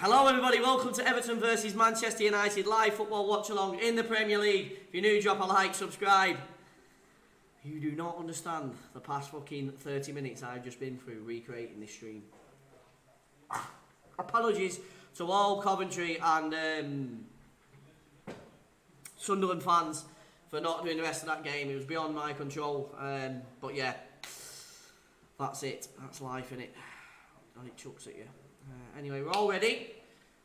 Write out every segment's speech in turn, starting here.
Hello everybody, welcome to Everton versus Manchester United live football watch-along in the Premier League. If you're new, drop a like, subscribe. You do not understand the past fucking 30 minutes I've just been through recreating this stream. Apologies to all Coventry and Sunderland fans for not doing the rest of that game. It was beyond my control, but yeah, that's it. That's life, innit? And it chucks at you. Anyway, we're all ready.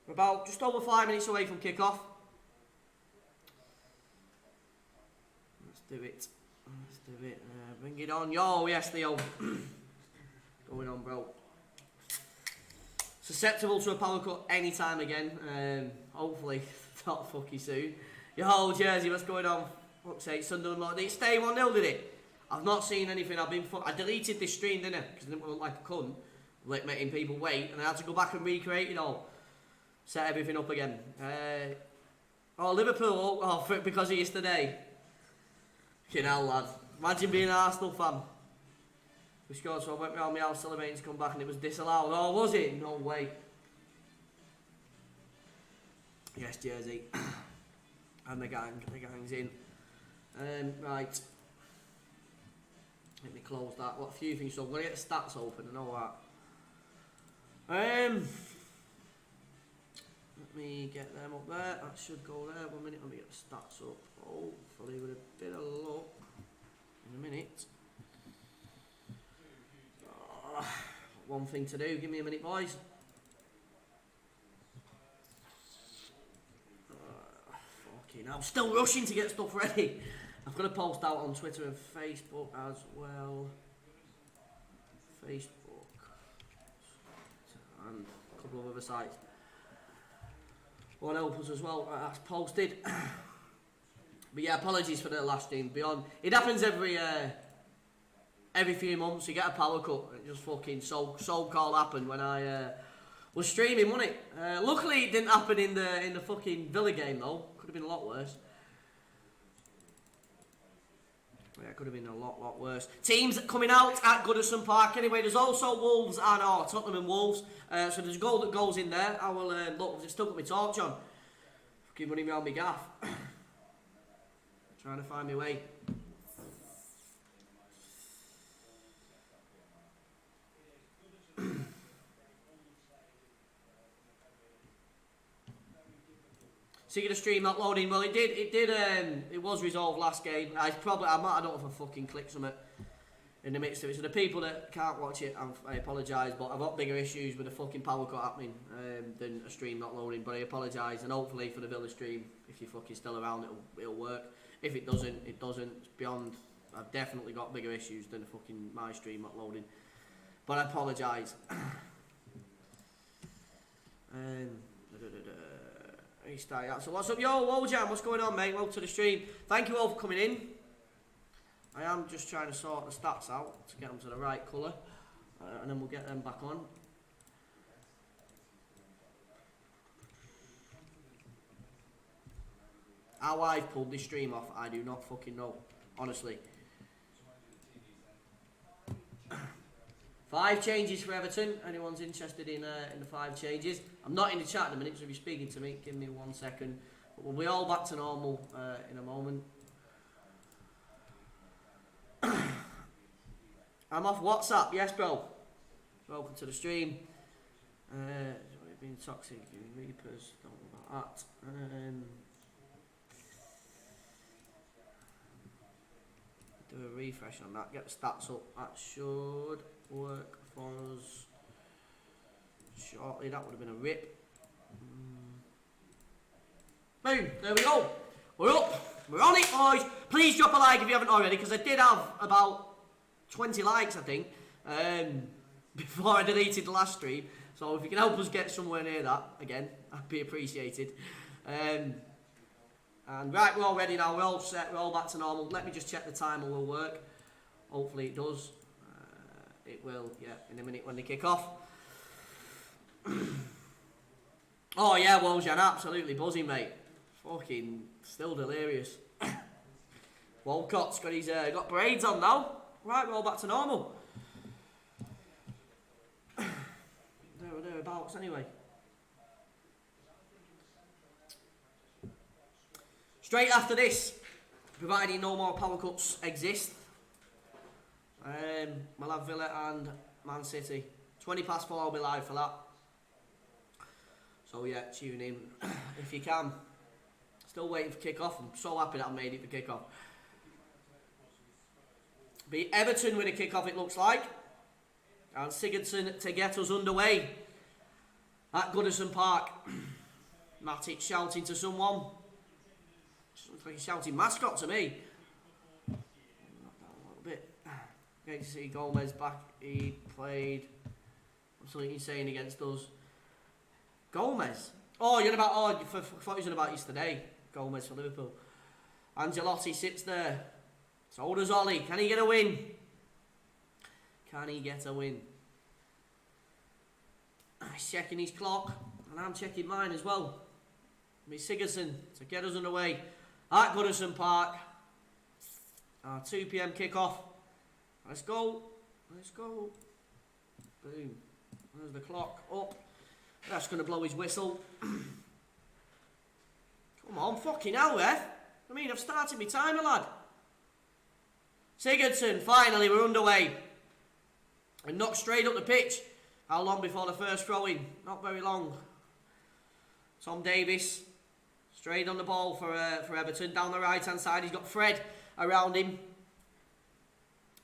We're about just over 5 minutes away from kickoff. Let's do it. Let's do it. Bring it on. Yo, yes, Theo. Going on, bro. Susceptible to a power cut anytime again. Hopefully, not fucking soon. Yo, Jersey, what's going on? Fuck's sake, Sunderland. Did it stay 1-0, did it? I've not seen anything. I deleted this stream, didn't I? Because I didn't want to look like a cunt. Making people wait, and I had to go back and recreate it all, set everything up again. Liverpool, because of yesterday. Fucking hell, lad. Imagine being an Arsenal fan. We scored, so I went round my house celebrating to come back, and it was disallowed. Oh, was it? No way. Yes, Jersey. And the gang's in. Right. Let me close that. What a few things, so I'm going to get the stats open and all that. Let me get them up there. That should go there. 1 minute, let me get the stats up. Hopefully with a bit of luck in a minute. One thing to do, give me a minute, boys. I'm still rushing to get stuff ready. I've got to post out on Twitter and Facebook as well. Facebook. And a couple of other sites. Won't help us as well. Right, that's posted. But yeah, apologies for the last stream. Beyond, it happens every few months. You get a power cut. It just fucking so called happened when I was streaming, wasn't it? Luckily, it didn't happen in the fucking Villa game though. Could have been a lot worse. Yeah, it could have been a lot worse. Teams coming out at Goodison Park. Anyway, there's also Wolves and Tottenham and Wolves. So there's a goal that goes in there. I will look. I've still got my torch on. Fucking running around my gaff. Trying to find my way. Seeing the stream not loading. Well, it was resolved last game. I don't know if I fucking clicked something in the midst of it. So the people that can't watch it, I apologise, but I've got bigger issues with the fucking power cut happening than a stream not loading. But I apologise, and hopefully for the Villa stream, if you're fucking still around, it'll work. If it doesn't, it doesn't. It's beyond. I've definitely got bigger issues than the fucking my stream not loading. But I apologise. So what's up, yo, Wojam, what's going on, mate? Welcome to the stream. Thank you all for coming in. I am just trying to sort the stats out to get them to the right colour, and then we'll get them back on. How I've pulled this stream off, I do not fucking know, honestly. 5 changes for Everton. Anyone's interested in the 5 changes? I'm not in the chat in a minute, so if you're speaking to me, give me 1 second. But we'll be all back to normal in a moment. I'm off WhatsApp. Yes, bro. Welcome to the stream. Being toxic, Reapers. Don't know about that. Do a refresh on that. Get the stats up. That should work for us shortly. That would have been a rip. Boom, there we go. We're up. We're on it, boys. Please drop a like if you haven't already, because I did have about 20 likes, I think, before I deleted the last stream. So if you can help us get somewhere near that, again, that'd be appreciated. And right, we're all ready now. We're all set. We're all back to normal. Let me just check the timer will work. Hopefully it does. It will, yeah, in a minute when they kick off. Oh yeah, Wojjan, absolutely buzzing, mate. Fucking still delirious. Walcott's got his got braids on now. Right, we're all back to normal. Thereabouts anyway. Straight after this, providing no more power cuts exist, we'll have Villa and Man City. 4:20 I'll be live for that. So yeah, tune in if you can. Still waiting for kick-off. I'm so happy that I made it for kick-off. Be Everton with a kick-off, it looks like. And Sigurdsson to get us underway at Goodison Park. Matic shouting to someone. Looks like he's shouting mascot to me. A little bit. Great to see Gomez back. He played absolutely insane against us. Gomez. Oh, you're about. Oh, I thought you were about yesterday. Gomez for Liverpool. Ancelotti sits there. So does Ollie. Can he get a win? Can he get a win? He's checking his clock, and I'm checking mine as well. Sigurdsson to get us underway at Goodison Park. Our 2 PM kickoff. Let's go. Let's go. Boom. There's the clock up. That's going to blow his whistle. Come on, fucking hell, Ref. I mean, I've started my timer, lad. Sigurdsson, finally, we're underway. And knocked straight up the pitch. How long before the first throw-in? Not very long. Tom Davies, straight on the ball for Everton. Down the right-hand side, he's got Fred around him.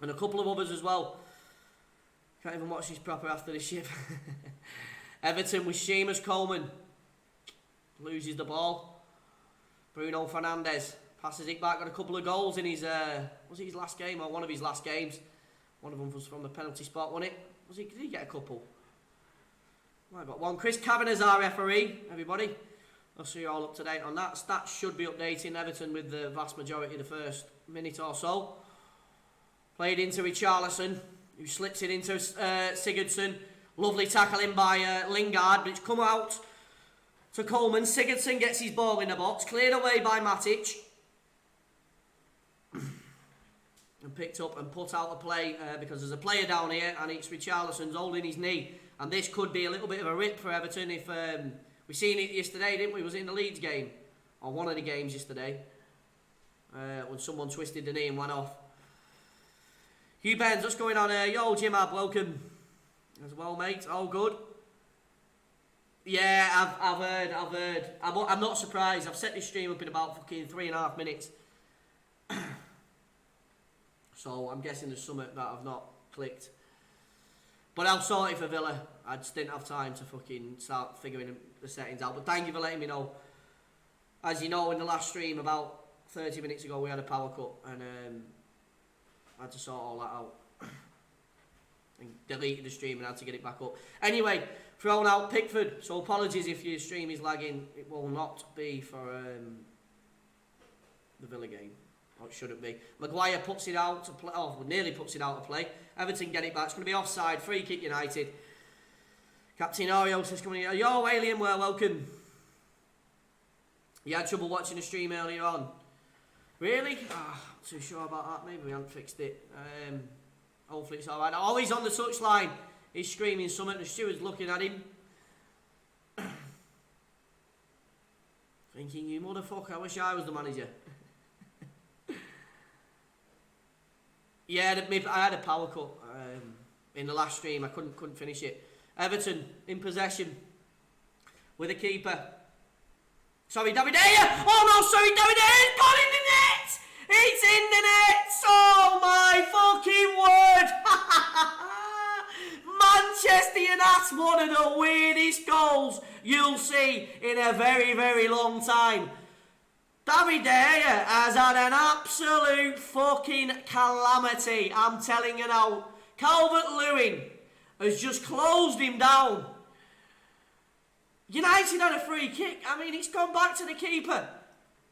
And a couple of others as well. Can't even watch this proper after this ship. Everton with Seamus Coleman. Loses the ball. Bruno Fernandes passes it back. Got a couple of goals in his, was it his last game or one of his last games? One of them was from the penalty spot, wasn't it? Did he get a couple? Well, I got one. Chris Kavanagh's our referee, everybody. I'll see you all up to date on that. Stats should be updating Everton with the vast majority of the first minute or so. Played into Richarlison, who slips it into Sigurdsson. Lovely tackling by Lingard, but it's come out to Coleman. Sigurdsson gets his ball in the box, cleared away by Matic. And picked up and put out the play because there's a player down here and it's Richarlison's holding his knee. And this could be a little bit of a rip for Everton if... we seen it yesterday, didn't we? Was it in the Leeds game? Or one of the games yesterday. When someone twisted the knee and went off. Hugh Benz, what's going on here? Yo, Jim Ab, welcome. As well, mate. All good. Yeah, I've heard. I'm not surprised. I've set this stream up in about fucking 3.5 minutes. So I'm guessing there's something that I've not clicked. But I'll sort it for Villa. I just didn't have time to fucking start figuring the settings out. But thank you for letting me know. As you know, in the last stream about 30 minutes ago, we had a power cut. And I had to sort all that out. And deleted the stream and had to get it back up. Anyway, thrown out Pickford. So apologies if your stream is lagging. It will not be for the Villa game. Or it shouldn't be. Maguire puts it out to play. Oh, nearly puts it out to play. Everton get it back. It's going to be offside. Free kick United. Captain Orios is coming in. Yo, Alien, welcome. You had trouble watching the stream earlier on. Really? Not too sure about that. Maybe we haven't fixed it. Hopefully it's alright. Oh, he's on the touchline. He's screaming something. The steward's looking at him. Thinking, you motherfucker, I wish I was the manager. Yeah, I had a power cut in the last stream. I couldn't finish it. Everton in possession with a keeper. Sorry, David Ayer! Oh no, sorry, David Ayer's got in the net! It's in the net! Oh my fucking word! Manchester United, that's one of the weirdest goals you'll see in a very, very long time. David De Gea has had an absolute fucking calamity. I'm telling you now. Calvert-Lewin has just closed him down. United had a free kick. I mean, it's gone back to the keeper.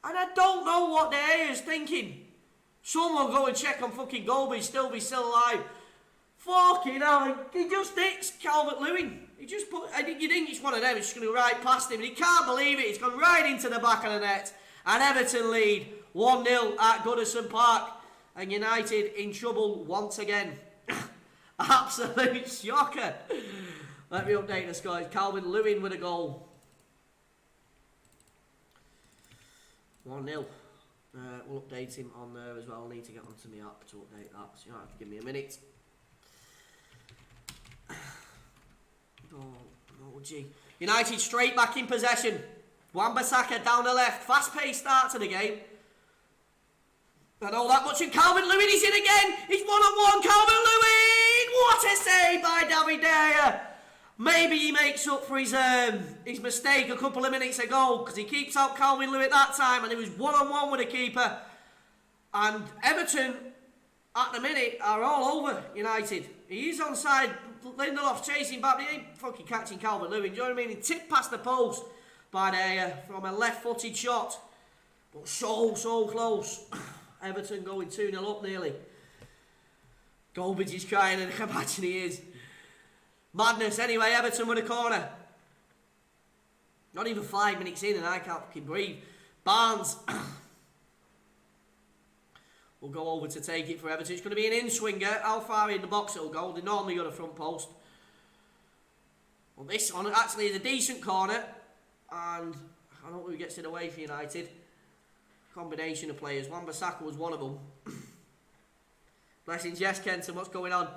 And I don't know what De Gea is thinking. Someone go and check on fucking goal, but he'll be still alive. Fucking hell. He just hits Calvert-Lewin. He just put... You think it's one of them. It's just going to go right past him. And he can't believe it. It's gone right into the back of the net. And Everton lead 1-0 at Goodison Park. And United in trouble once again. Absolute shocker. Let me update the score. Calvert-Lewin with a goal. 1-0. We'll update him on there as well. I need to get onto my app to update that, so you might have to give me a minute. Oh, gee. United straight back in possession. Wan-Bissaka down the left. Fast-paced start to the game. I know that much. And Calvert-Lewin is in again. He's one-on-one. Calvert-Lewin! What a save by David De Gea. Maybe he makes up for his mistake a couple of minutes ago, because he keeps out Calvert-Lewin that time, and he was one-on-one with the keeper. And Everton, at the minute, are all over United. He is onside. Lindelof's chasing back, but he ain't fucking catching Calvert-Lewin. Do you know what I mean? He tipped past the post by De Gea from a left-footed shot. But so close. Everton going 2-0 up nearly. Goldbridge is crying, and I can imagine he is. Madness. Anyway, Everton with a corner. Not even 5 minutes in and I can't fucking breathe. Barnes will go over to take it for Everton. It's going to be an in-swinger. How far in the box it'll go? They normally go to front post. Well, this one actually is a decent corner. And I don't know who gets it away for United. Combination of players. Wan-Bissaka was one of them. Blessings. Yes, Kenton. What's going on?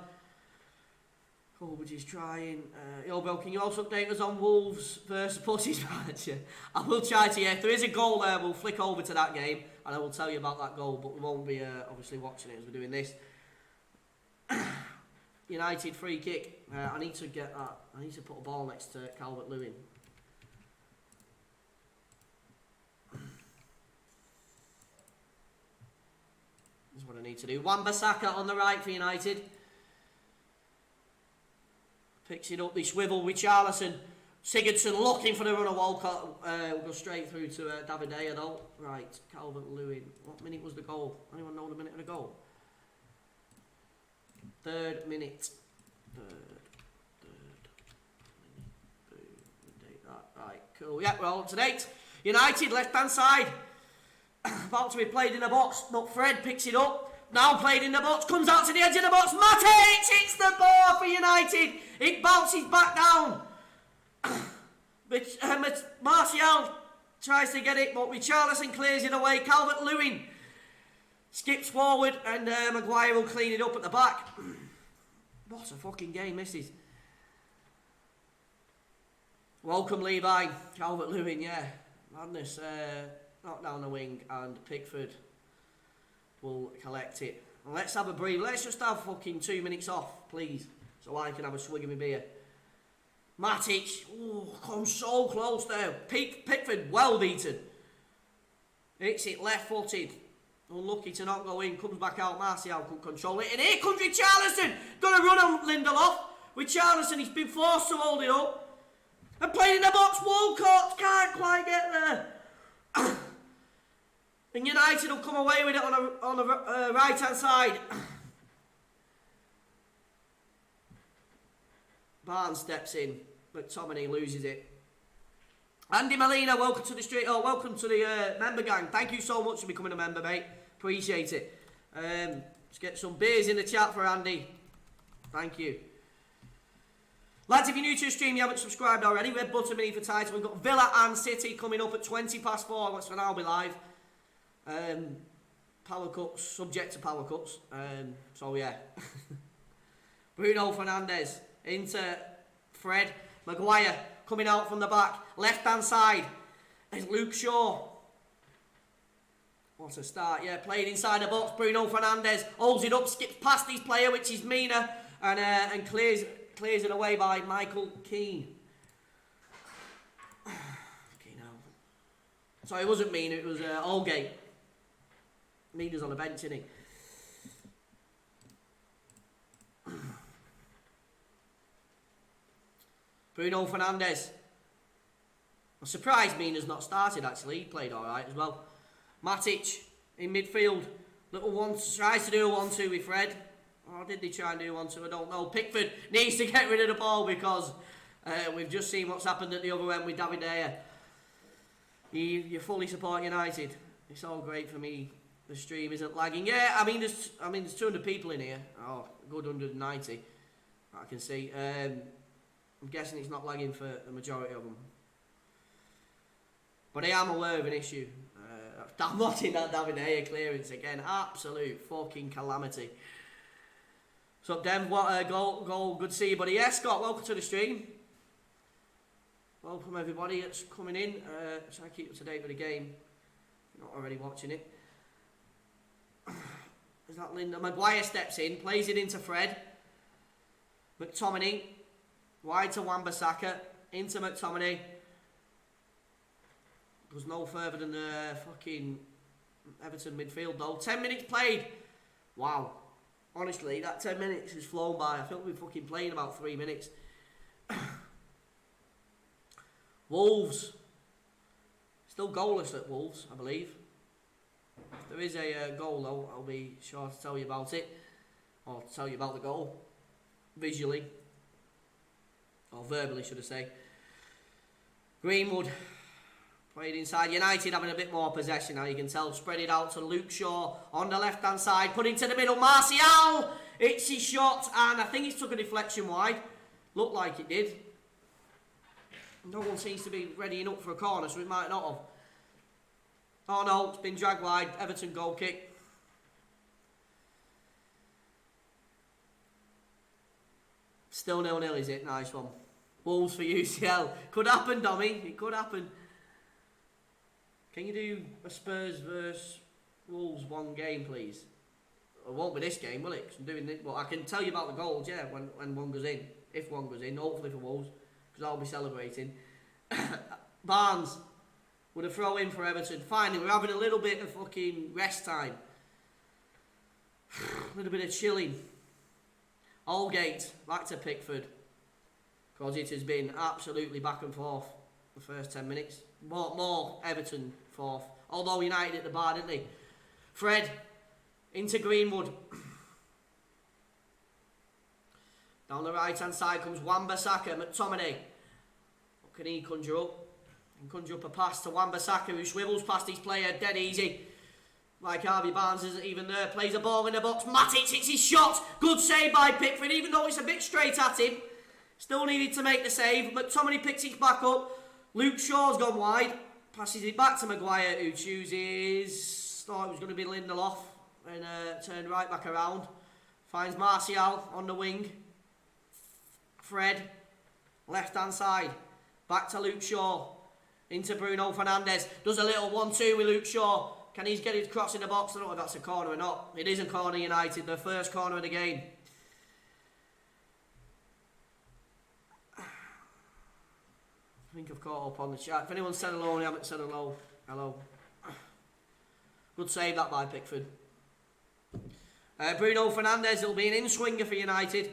Goldbridge is trying. Yo, Bill, can you also update us on Wolves versus Pussies manager? I will try to, yeah. If there is a goal there, we'll flick over to that game and I will tell you about that goal, but we won't be obviously watching it as we're doing this. United free kick. I need to get that. I need to put a ball next to Calvert-Lewin. This is what I need to do. Wan-Bissaka on the right for United. Picks it up, they swivel with Richarlison. Sigurdsson looking for the run of Walcott. We'll go straight through to David De Gea though. Right, Calvert-Lewin. What minute was the goal? Anyone know the minute of the goal? 3rd minute. Third minute. Boom. Take that. Right, cool. Yeah, we're all up to date. United, left-hand side. About to be played in the box. But Fred picks it up. Now played in the box, comes out to the edge of the box. Matic hits the ball for United. It bounces back down. But Martial tries to get it, but Richarlison clears it away. Calvert-Lewin skips forward, and Maguire will clean it up at the back. What a fucking game this is. Welcome, Levi. Calvert-Lewin, yeah. Madness. Knock down the wing, and Pickford will collect it. And let's have a breathe. Let's just have fucking 2 minutes off, please, so I can have a swig of my beer. Matic, comes so close there. Pickford, well beaten. Hits it left-footed. Unlucky to not go in. Comes back out. Martial can control it. And here comes Richarlison. Gonna run on Lindelof. Richarlison, he's been forced to hold it up. And playing in the box. Walcott can't quite get there. And United will come away with it on the right-hand side. Barnes steps in, but McTominay loses it. Andy Molina, welcome to the street. Oh, welcome to the member gang. Thank you so much for becoming a member, mate. Appreciate it. Let's get some beers in the chat for Andy. Thank you. Lads, if you're new to the stream, you haven't subscribed already, red button beneath the title. We've got Villa and City coming up at 4:20, which will now be live. Power cuts, subject to power cuts. So yeah. Bruno Fernandes into Fred. Maguire coming out from the back. Left hand side is Luke Shaw. What a start, yeah. Played inside the box. Bruno Fernandes holds it up, skips past his player, which is Mina, and clears it away by Michael Keane. Sorry, it wasn't Mina, it was Allgate. Mina's on the bench, isn't he? Bruno Fernandes. I'm surprised Mina's not started, actually. He played alright as well. Matic in midfield. Little one tries to do a 1-2 with Fred. Or did they try and do 1-2? I don't know. Pickford needs to get rid of the ball because we've just seen what's happened at the other end with David De Gea. You fully support United. It's all great for me. The stream isn't lagging. Yeah, I mean there's 200 people in here. Oh, good 190. I can see. I'm guessing it's not lagging for the majority of them. But I am aware of an issue. I'm watching that David Gea clearance again. Absolute fucking calamity. So, Dev, what a goal. Good to see you, buddy. Yeah, Scott, welcome to the stream. Welcome, everybody that's coming in. Try to keep up to date with the game. If you're not already watching it. Is that Linda? Maguire steps in, plays it into Fred. McTominay. Wide to Wan-Bissaka. Into McTominay. Goes no further than the fucking Everton midfield, though. 10 minutes played. Wow. Honestly, that 10 minutes has flown by. I feel we're fucking playing about 3 minutes. Wolves. Still goalless at Wolves, I believe. If there is a goal, though, I'll be sure to tell you about it. Or tell you about the goal. Visually. Or verbally, should I say. Greenwood. Played inside. United having a bit more possession now, you can tell. Spread it out to Luke Shaw on the left-hand side. Put into the middle. Martial! It's his shot. And I think it's took a deflection wide. Looked like it did. No one seems to be readying up for a corner, so it might not have. Oh no, it's been dragged wide. Everton goal kick. Still 0-0, is it? Nice one. Wolves for UCL. Could happen, Dommy. It could happen. Can you do a Spurs versus Wolves one game, please? It won't be this game, will it? 'Cause I'm doing it. Well, I can tell you about the goals, yeah, when one goes in. If one goes in, hopefully for Wolves, because I'll be celebrating. Barnes with a throw in for Everton. Finally, we're having a little bit of fucking rest time. A little bit of chilling. Aldgate, back to Pickford. Because it has been absolutely back and forth the first 10 minutes. More Everton fourth. Although United at the bar, didn't they? Fred into Greenwood. Down the right hand side comes Wan-Bissaka. McTominay. What can he conjure up? He can conjure up a pass to Wan-Bissaka, who swivels past his player dead easy. Like Harvey Barnes isn't even there. Plays a ball in the box. Matic hits his shot. Good save by Pickford, even though it's a bit straight at him. Still needed to make the save. McTominay picks it back up. Luke Shaw's gone wide. Passes it back to Maguire, who chooses... Thought it was going to be Lindelof. And turned right back around. Finds Martial on the wing. Fred. Left hand side. Back to Luke Shaw. Into Bruno Fernandes. Does a little 1-2 with Luke Shaw. Can he get his cross in the box? I don't know if that's a corner or not. It is a corner, United. The first corner of the game. I think I've caught up on the chat. If anyone said hello, I haven't said hello. Hello. Good save that by Pickford. Bruno Fernandes will be an in-swinger for United.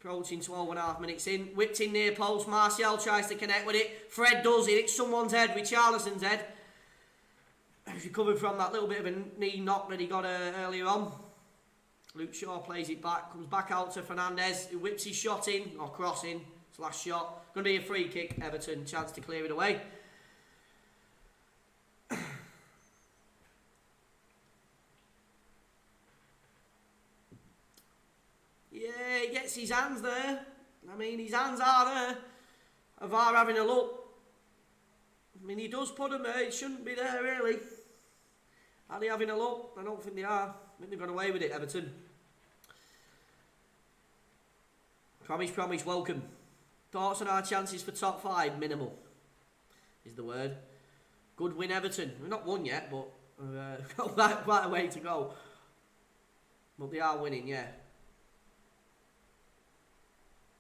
Approaching 12.5 minutes in. Whipped in near post. Martial tries to connect with it. Fred does. It hits someone's head with Charlison's head. He's recovered from that little bit of a knee knock that he got earlier on. Luke Shaw plays it back. Comes back out to Fernandes, who whips his shot in. Or cross in. It's last shot. Going to be a free kick. Everton. Chance to clear it away. Yeah, he gets his hands there. I mean, his hands are there. VAR having a look. I mean, he does put them there. It shouldn't be there, really. Are they having a look? I don't think they are. I think they've gone away with it, Everton. Promise, welcome. Thoughts on our chances for top 5? Minimal is the word. Good win, Everton. We've not won yet, but we've got quite a way to go. But they are winning, yeah.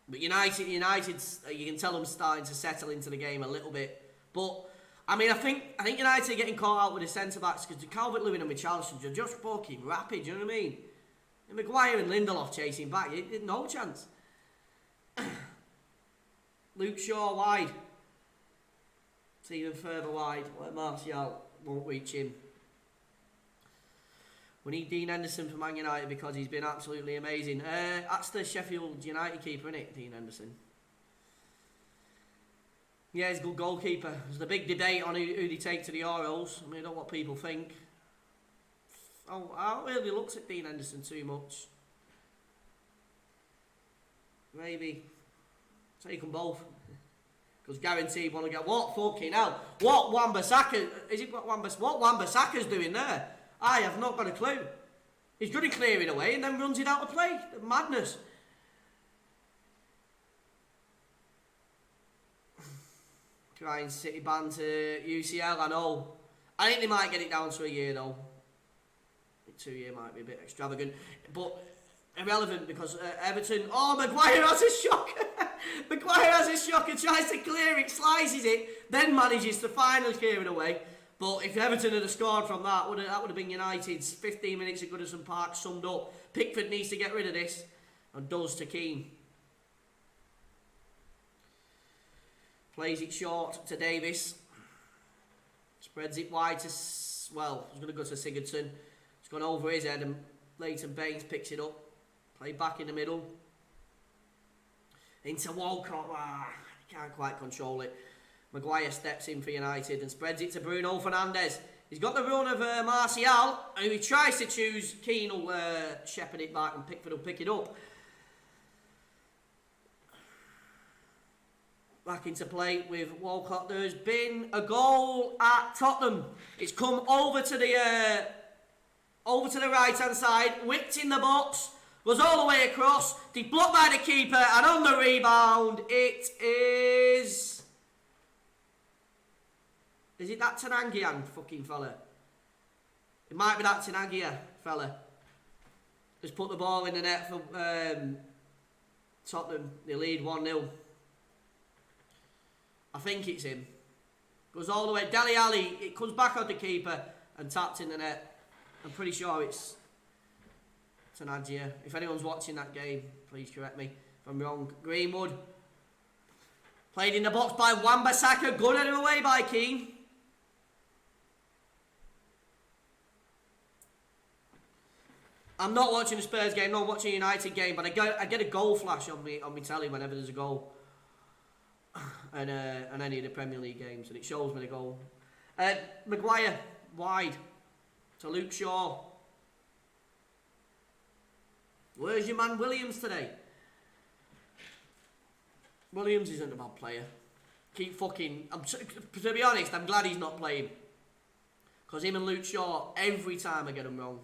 But United, you can tell them starting to settle into the game a little bit. But I mean, I think United are getting caught out with the centre backs because Calvert-Lewin and Richarlison are just fucking rapid. Do you know what I mean? And Maguire and Lindelof chasing back, no chance. Luke Shaw wide. It's even further wide. Where Martial won't reach him. We need Dean Henderson for Man United because he's been absolutely amazing. That's the Sheffield United keeper, isn't it, Dean Henderson? Yeah, he's a good goalkeeper. There's the big debate on who they take to the Euros. I mean, I don't know what people think. Oh, I don't really look at Dean Henderson too much. Maybe take them both. Because guaranteed want to get what fucking hell. What Wan-Bissaka, is it what Wan-Bissaka's doing there? I have not got a clue. He's good at clearing away and then runs it out of play. Madness. Crying City ban to UCL, I know. I think they might get it down to a year though. 2 year might be a bit extravagant. But irrelevant because Everton... Oh, Maguire has a shocker. Maguire has a shocker, tries to clear it, slices it, then manages to finally clear it away. But if Everton had scored from that would have been United's 15 minutes at Goodison Park summed up. Pickford needs to get rid of this, and does to Keane. Plays it short to Davis. Spreads it wide to... Well, he's going to go to Sigurdsson. It's gone over his head and Leighton Baines picks it up. Played back in the middle. Into Walcott. Can't quite control it. Maguire steps in for United and spreads it to Bruno Fernandes. He's got the run of Martial, and he tries to choose. Keane will shepherd it back and Pickford will pick it up. Back into play with Walcott. There's been a goal at Tottenham. It's come over to the right hand side, whipped in the box, goes all the way across, blocked by the keeper, and on the rebound it is... Is it that Tanangian fucking fella? It might be that Tanangia fella. Just put the ball in the net for Tottenham. They lead 1-0. I think it's him. Goes all the way. Dele Alli, it comes back on the keeper and tapped in the net. I'm pretty sure it's Tanangia. If anyone's watching that game, please correct me if I'm wrong. Greenwood. Played in the box by Wan-Bissaka. Gunned away by Keane. I'm not watching the Spurs game, not watching a United game, but I get a goal flash on me telly whenever there's a goal. And any of the Premier League games, and it shows me the goal. Maguire, wide, to Luke Shaw. Where's your man Williams today? Williams isn't a bad player. Keep fucking... to be honest, I'm glad he's not playing. Because him and Luke Shaw, every time I get them wrong.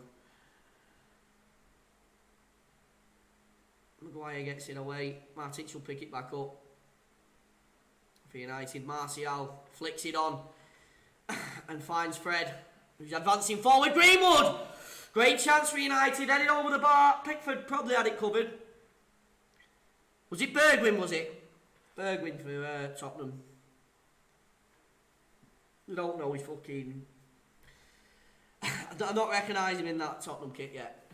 Maguire gets it away. Matic will pick it back up. For United, Martial flicks it on and finds Fred, who's advancing forward. Greenwood! Great chance for United, headed over the bar. Pickford probably had it covered. Was it Bergwijn, was it? Bergwijn for Tottenham. I don't know, he's fucking... I'm not recognising him in that Tottenham kit yet.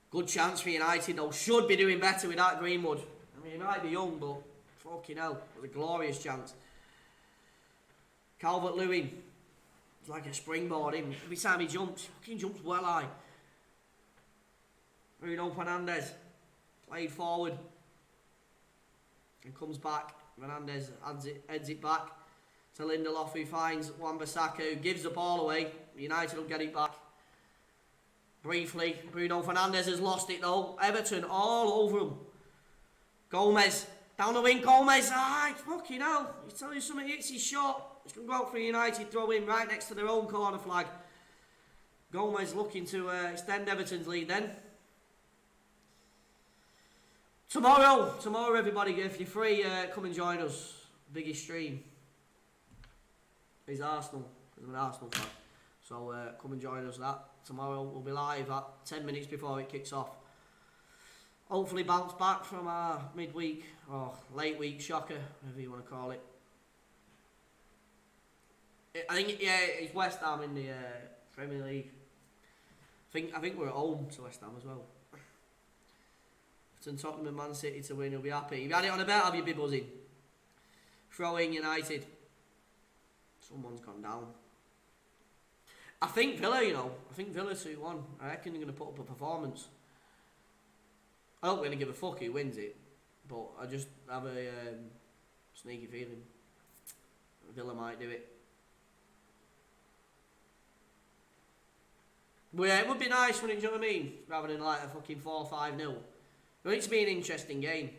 Good chance for United though. Should be doing better without Greenwood. I mean, he might be young, but fucking hell, it was a glorious chance. Calvert-Lewin, it's like a springboard him. Every time he fucking jumps well high. Bruno Fernandes, played forward. And comes back. Fernandes heads it back to Lindelof, who finds Wan-Bissaka, who gives the ball away. United will get it back. Briefly, Bruno Fernandes has lost it though. Everton all over him. Gomez, down the wing, Gomez. Fucking hell. He's telling you something, hits his shot. It's going to go out for United, throw in right next to their own corner flag. Gomez looking to extend Everton's lead then. Tomorrow everybody, if you're free, come and join us. Biggest stream is Arsenal, because I'm an Arsenal fan. So come and join us that. Tomorrow we'll be live at 10 minutes before it kicks off. Hopefully bounce back from our midweek or late week shocker, whatever you want to call it. I think it's West Ham in the Premier League. I think we're at home to West Ham as well. Everton, Tottenham and Man City to win, you'll be happy. If you had it on a bet, I'll be buzzing. Throwing United. Someone's gone down. I think Villa, 2-1. I reckon they're going to put up a performance. I don't really give a fuck who wins it, but I just have a sneaky feeling Villa might do it. But yeah, it would be nice, wouldn't it, do you know what I mean? Rather than like a fucking 4-5-0. But it's been an interesting game.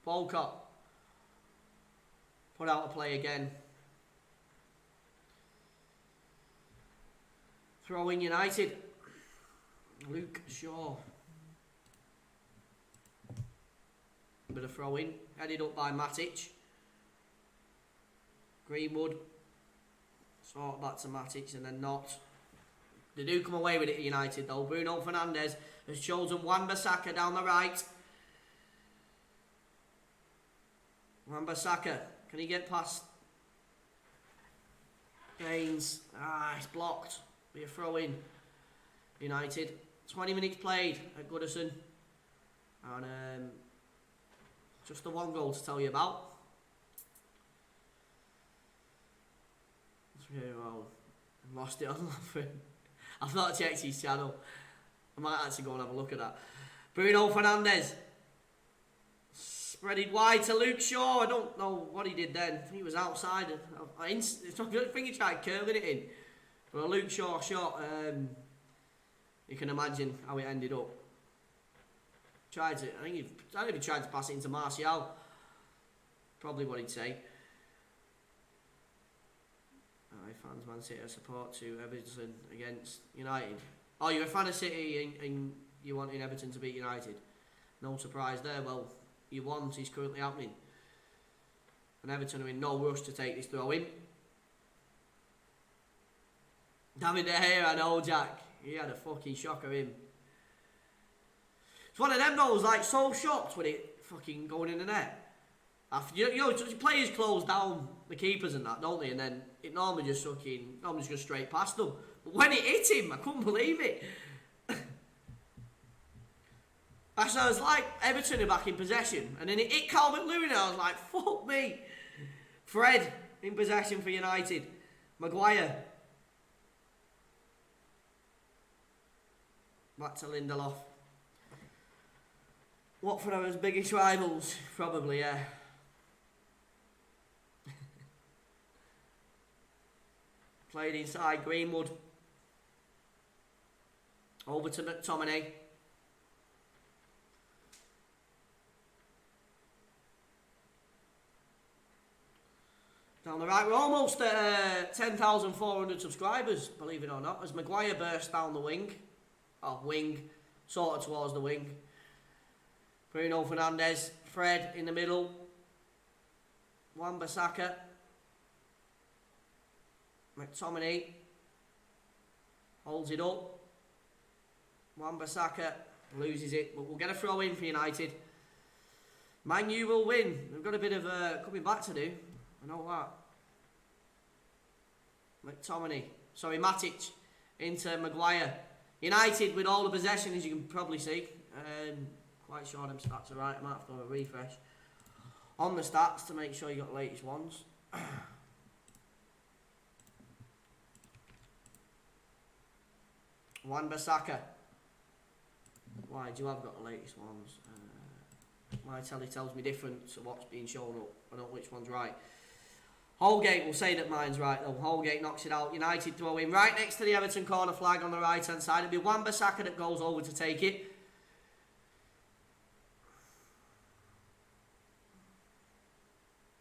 Walcott. Put out a play again. Throw in United. Luke Shaw. Bit of throw in. Headed up by Matic. Greenwood. Sort back to Matic and then not. They do come away with it at United though. Bruno Fernandes has chosen Wan-Bissaka down the right. Wan-Bissaka. Can he get past Gaines? It's blocked. Be a throw in. United. 20 minutes played at Goodison. And just the one goal to tell you about. Well, lost it on laughing. I've not checked his channel. I might actually go and have a look at that. Bruno Fernandes. Spread it wide to Luke Shaw. I don't know what he did then. I think he was outside. I think he tried curling it in. But a Luke Shaw shot, you can imagine how it ended up. I don't know if he tried to pass it into Martial. Probably what he'd say. Fans Man City support to Everton against United. Oh, you're a fan of City and you wanting Everton to beat United. No surprise there. Well, your want is currently happening. And Everton are in no rush to take this throw in. David De Gea, I know, Jack. He had a fucking shocker him. It's one of them goals, like, so shocked with it fucking going in the net. After, you know, players close down the keepers and that, don't they? And then it normally just goes straight past them. But when it hit him, I couldn't believe it. Actually, I was like, Everton are back in possession. And then it hit Calvert-Lewin and I was like, fuck me. Fred in possession for United. Maguire. Back to Lindelof. Watford are his biggest rivals? Probably, yeah. Played inside Greenwood. Over to McTominay. Down the right, we're almost at 10,400 subscribers, believe it or not, as Maguire bursts down the wing. Sort of towards the wing. Bruno Fernandes, Fred in the middle. Wan-Bissaka. McTominay holds it up. Wan-Bissaka loses it, but we'll get a throw in for United. Man U will win. We've got a bit of coming back to do. I know that. Matic into Maguire. United with all the possession, as you can probably see. Quite sure them stats are right. I might have to do a refresh on the stats to make sure you got the latest ones. Wan-Bissaka. Why do you have got the latest ones? My telly tells me different to what's being shown up. I don't know which one's right. Holgate will say that mine's right though. Holgate knocks it out. United throw in right next to the Everton corner flag on the right hand side. It'll be Wan-Bissaka that goes over to take it.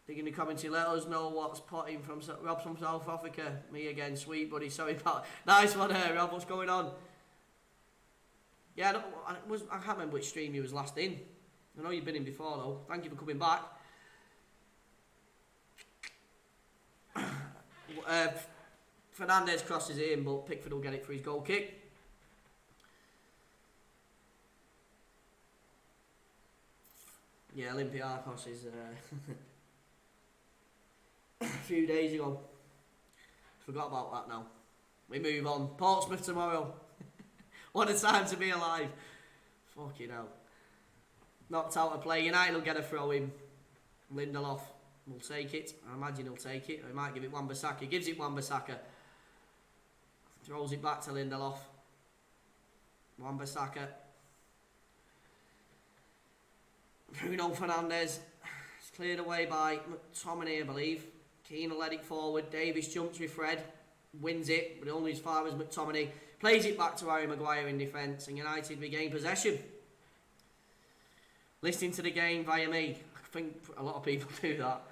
Dig in the commentary, let us know what's potting from Rob from South Africa. Me again, sweet buddy. Sorry about. Nice one here, Rob. What's going on? Yeah, I can't remember which stream you was last in. I know you've been in before though. Thank you for coming back. Fernandes crosses it in, but Pickford will get it for his goal kick. Yeah, Olympiacos is a few days ago. Forgot about that now. We move on. Portsmouth tomorrow. What a time to be alive. Fucking hell. Knocked out a play. United will get a throw in. Lindelof will take it. I imagine he'll take it. He might give it Wan-Bissaka. He gives it Wan-Bissaka. Throws it back to Lindelof. Wan-Bissaka. Bruno Fernandes. It's cleared away by McTominay, I believe. Keane will let it forward. Davis jumps with Fred. Wins it, but only as far as McTominay. Plays it back to Harry Maguire in defence. And United regain possession. Listening to the game via me. I think a lot of people do that.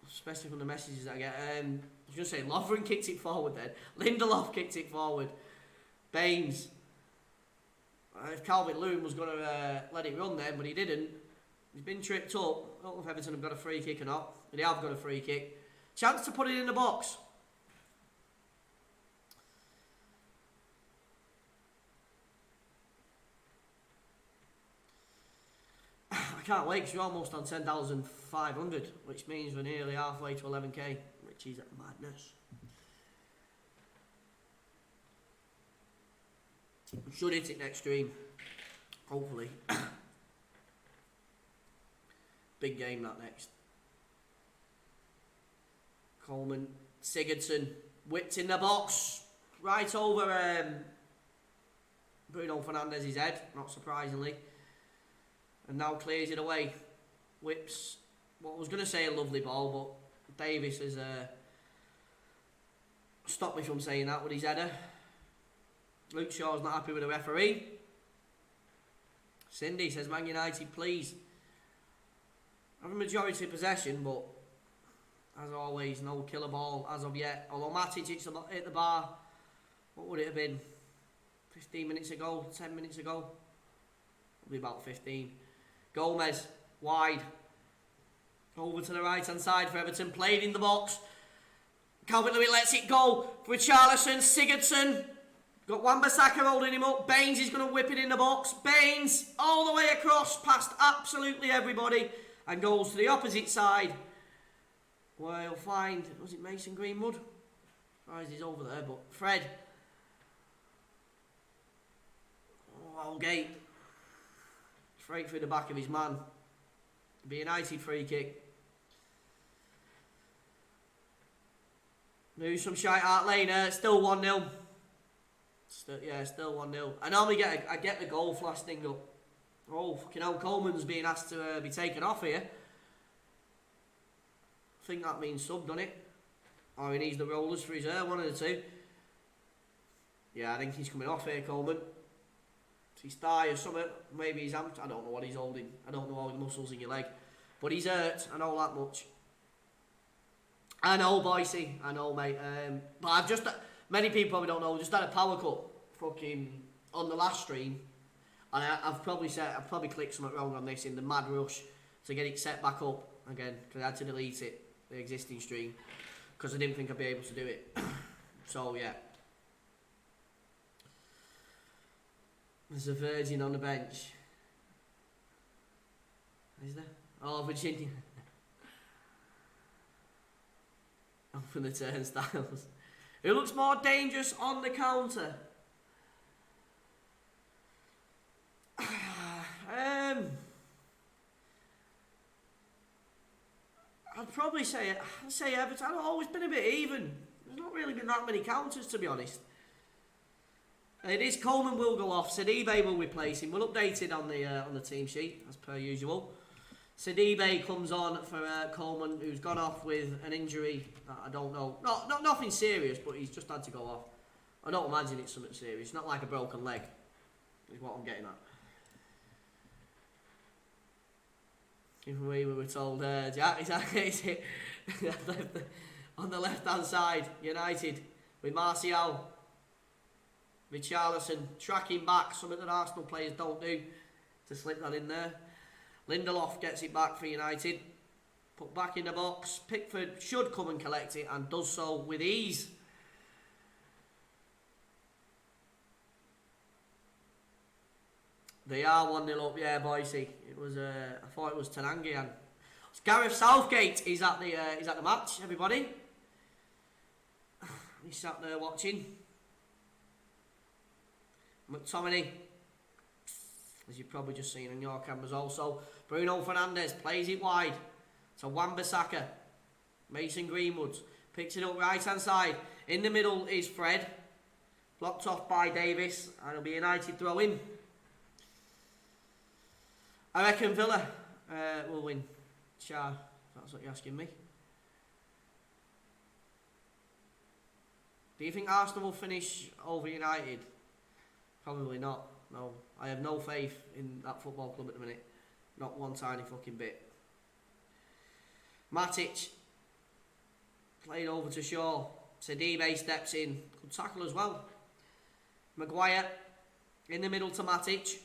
Especially from the messages that I get. I was going to say, Lovren kicked it forward then. Lindelof kicked it forward. Baines. If Calvert-Lewin was going to let it run then, but he didn't. He's been tripped up. I don't know if Everton have got a free kick or not. But they have got a free kick. Chance to put it in the box. I can't wait because we're almost on 10,500, which means we're nearly halfway to 11k, which is madness. We should hit it next stream, hopefully. Big game that next. Coleman, Sigurdsson, whipped in the box, right over Bruno Fernandes' head, not surprisingly. And now clears it away. Whips, what I was going to say a lovely ball, but Davis has stopped me from saying that with his header. Luke Shaw's not happy with the referee. Cindy says, Man United, please. Have a majority possession, but as always, no killer ball as of yet. Although Matic hit the bar, what would it have been? 15 minutes ago, 10 minutes ago? Probably about 15. Gomez, wide. Over to the right-hand side for Everton. Played in the box. Calvert-Lewin lets it go for Richarlison. Sigurdsson. Got Wan-Bissaka holding him up. Baines is going to whip it in the box. Baines all the way across past absolutely everybody. And goes to the opposite side. Where he'll find, was it Mason Greenwood? Surprised he's over there, but Fred. Oh, Gate. Straight through the back of his man. Be a United free kick. Moves from Shite Hart Lane. Still 1-0. Still 1-0. I normally get the goal flash thing up. Oh, fucking hell, Coleman's being asked to be taken off here. I think that means sub, doesn't it? Or he needs the rollers for his hair, one of the two. Yeah, I think he's coming off here, Coleman. His thigh or something, maybe his hamstring. I don't know what he's holding. I don't know all the muscles in your leg. But he's hurt, I know that much. I know, Boise, I know, mate. But I've just, many people probably don't know, just had a power cut fucking on the last stream. And I've probably clicked something wrong on this in the mad rush to get it set back up again. Because I had to delete it, the existing stream. Because I didn't think I'd be able to do it. So, yeah. There's a virgin on the bench. Is there? Oh, Virginia. Open the turnstiles. Who looks more dangerous on the counter? I'd probably say Everton. I've always been a bit even. There's not really been that many counters, to be honest. It is Coleman will go off. Sidibe will replace him. We'll update it on the team sheet as per usual. Sidibe comes on for Coleman, who's gone off with an injury that I don't know. Not nothing serious, but he's just had to go off. I don't imagine it's something serious. It's not like a broken leg. Is what I'm getting at. If we were told, Jack, exactly. On the left-hand side, United with Martial. Richarlison tracking back, something that Arsenal players don't do, to slip that in there. Lindelof gets it back for United. Put back in the box. Pickford should come and collect it and does so with ease. They are 1-0 up, yeah, Boise. It was I thought it was Tanangian. Gareth Southgate is at the match, everybody. He's sat there watching. McTominay, as you've probably just seen on your cameras also. Bruno Fernandes plays it wide to Wan-Bissaka. Mason Greenwood picks it up right hand side. In the middle is Fred. Blocked off by Davis. And it'll be a United throw in. I reckon Villa will win. Char, that's what you're asking me. Do you think Arsenal will finish over United? Probably not. No, I have no faith in that football club at the minute. Not one tiny fucking bit. Matic played over to Shaw. Sidibe steps in. Good tackle as well. Maguire in the middle to Matic.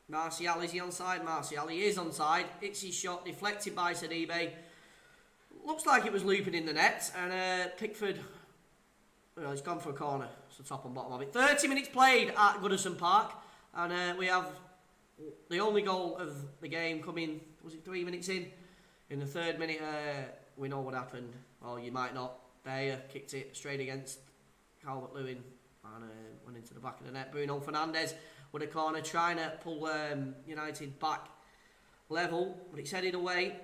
Martial, is he onside? Martial, he is onside. It's his shot, deflected by Sidibe. Looks like it was looping in the net. And Pickford, well, he's gone for a corner. It's the top and bottom of it. 30 minutes played at Goodison Park. And we have the only goal of the game coming, was it 3 minutes in? In the third minute, we know what happened. Or you might not. Bayer kicked it straight against Calvert-Lewin and went into the back of the net. Bruno Fernandes with a corner, trying to pull United back level, but it's headed away.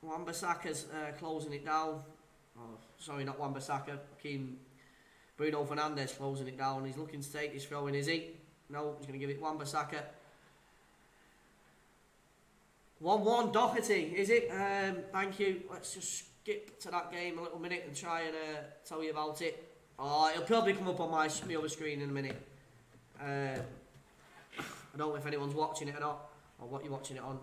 Wan-Bissaka's closing it down. Oh, sorry, not Wan-Bissaka. Bruno Fernandes closing it down. He's looking to take this throw in, is he? No, he's going to give it Wan-Bissaka. 1-1 Doherty, is it? Thank you. Let's just skip to that game a little minute and try and tell you about it. Oh, it'll probably come up on my other screen in a minute. I don't know if anyone's watching it or not, or what you're watching it on.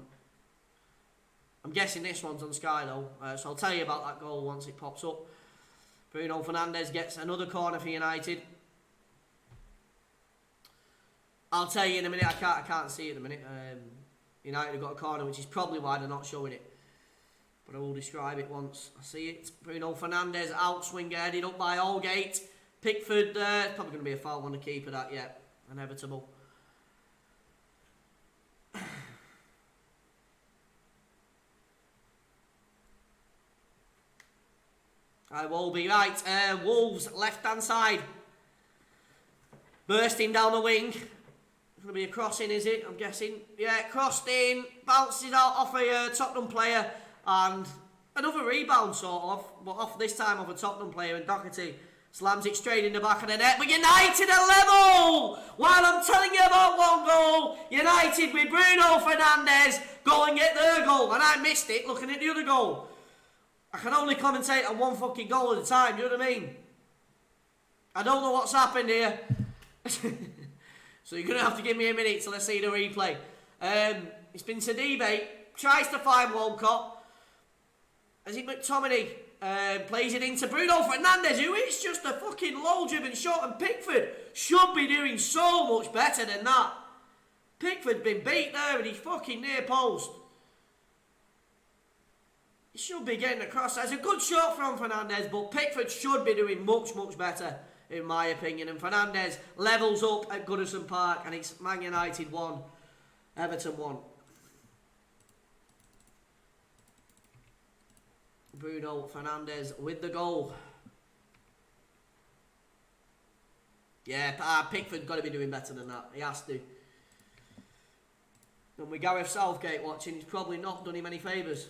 I'm guessing this one's on Sky though, so I'll tell you about that goal once it pops up. Bruno Fernandes gets another corner for United. I'll tell you in a minute. I can't see it in a minute. United have got a corner, which is probably why they're not showing it. But I will describe it once I see it. Bruno Fernandes, outswinger, headed up by Allgate. Pickford, probably going to be a foul on the keeper, that, yeah. Inevitable. I will be right. Wolves, left-hand side. Bursting down the wing. Going to be a crossing, is it? I'm guessing. Yeah, crossed in. Bounces out off a Tottenham player. And another rebound, sort of. But off this time of a Tottenham player. And Doherty slams it straight in the back of the net. But United are level! While I'm telling you about one goal, United with Bruno Fernandes go and get their goal. And I missed it looking at the other goal. I can only commentate on one fucking goal at a time, do you know what I mean? I don't know what's happened here. So you're going to have to give me a minute till I see the replay. It's been Sidibe, tries to find Walcott. As it McTominay plays it into Bruno Fernandes, who is just a fucking low-driven shot, and Pickford should be doing so much better than that. Pickford's been beat there and he's fucking near post. He should be getting across. That's a good shot from Fernandes, but Pickford should be doing much, much better, in my opinion. And Fernandes levels up at Goodison Park, and it's Man United 1, Everton 1. Bruno Fernandes with the goal. Yeah, Pickford got to be doing better than that. He has to. And with Gareth Southgate watching, he's probably not done him any favours.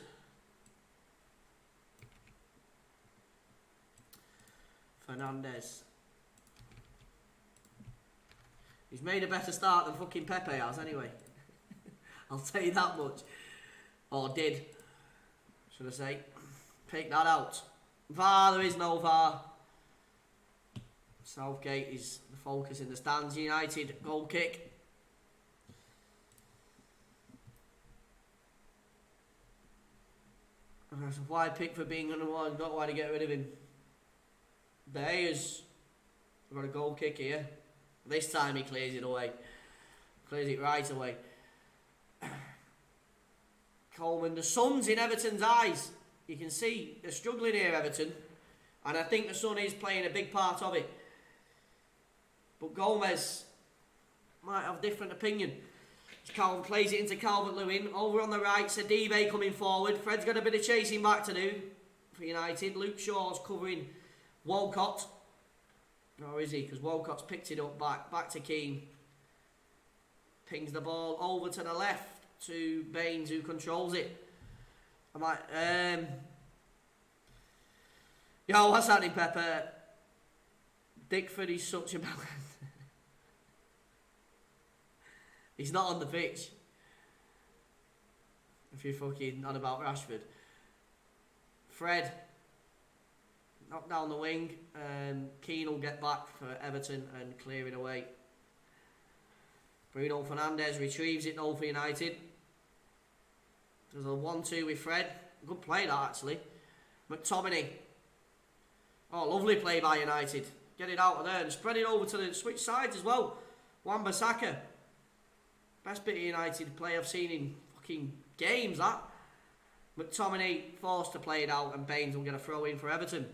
Fernandes. He's made a better start than fucking Pepe has anyway. I'll tell you that much. Or did. Should I say. Pick that out. VAR, there is no VAR. Southgate is the focus in the stands. United goal kick. Why Pickford being under one, not why to get rid of him. Bayers got a goal kick here. This time he clears it away. Clears it right away. Coleman, the sun's in Everton's eyes. You can see they're struggling here, Everton. And I think the sun is playing a big part of it. But Gomez might have a different opinion. Calvin plays it into Calvert-Lewin. Over on the right, Sidibe coming forward. Fred's got a bit of chasing back to do for United. Luke Shaw's covering Walcott. Or is he? Because Walcott's picked it up back to Keane. Pings the ball over to the left to Baines, who controls it. I'm like, yo, what's happening, Pepper? Dickford is such a balance. He's not on the pitch. If you're fucking on about Rashford. Fred. Knock down the wing. Keane will get back for Everton and clear it away. Bruno Fernandes retrieves it though for United. There's a 1-2 with Fred. Good play that actually. McTominay. Oh, lovely play by United. Get it out of there and spread it over to the switch sides as well. Wan-Bissaka. Best bit of United play I've seen in fucking games, that. McTominay forced to play it out and Baines will get a throw in for Everton.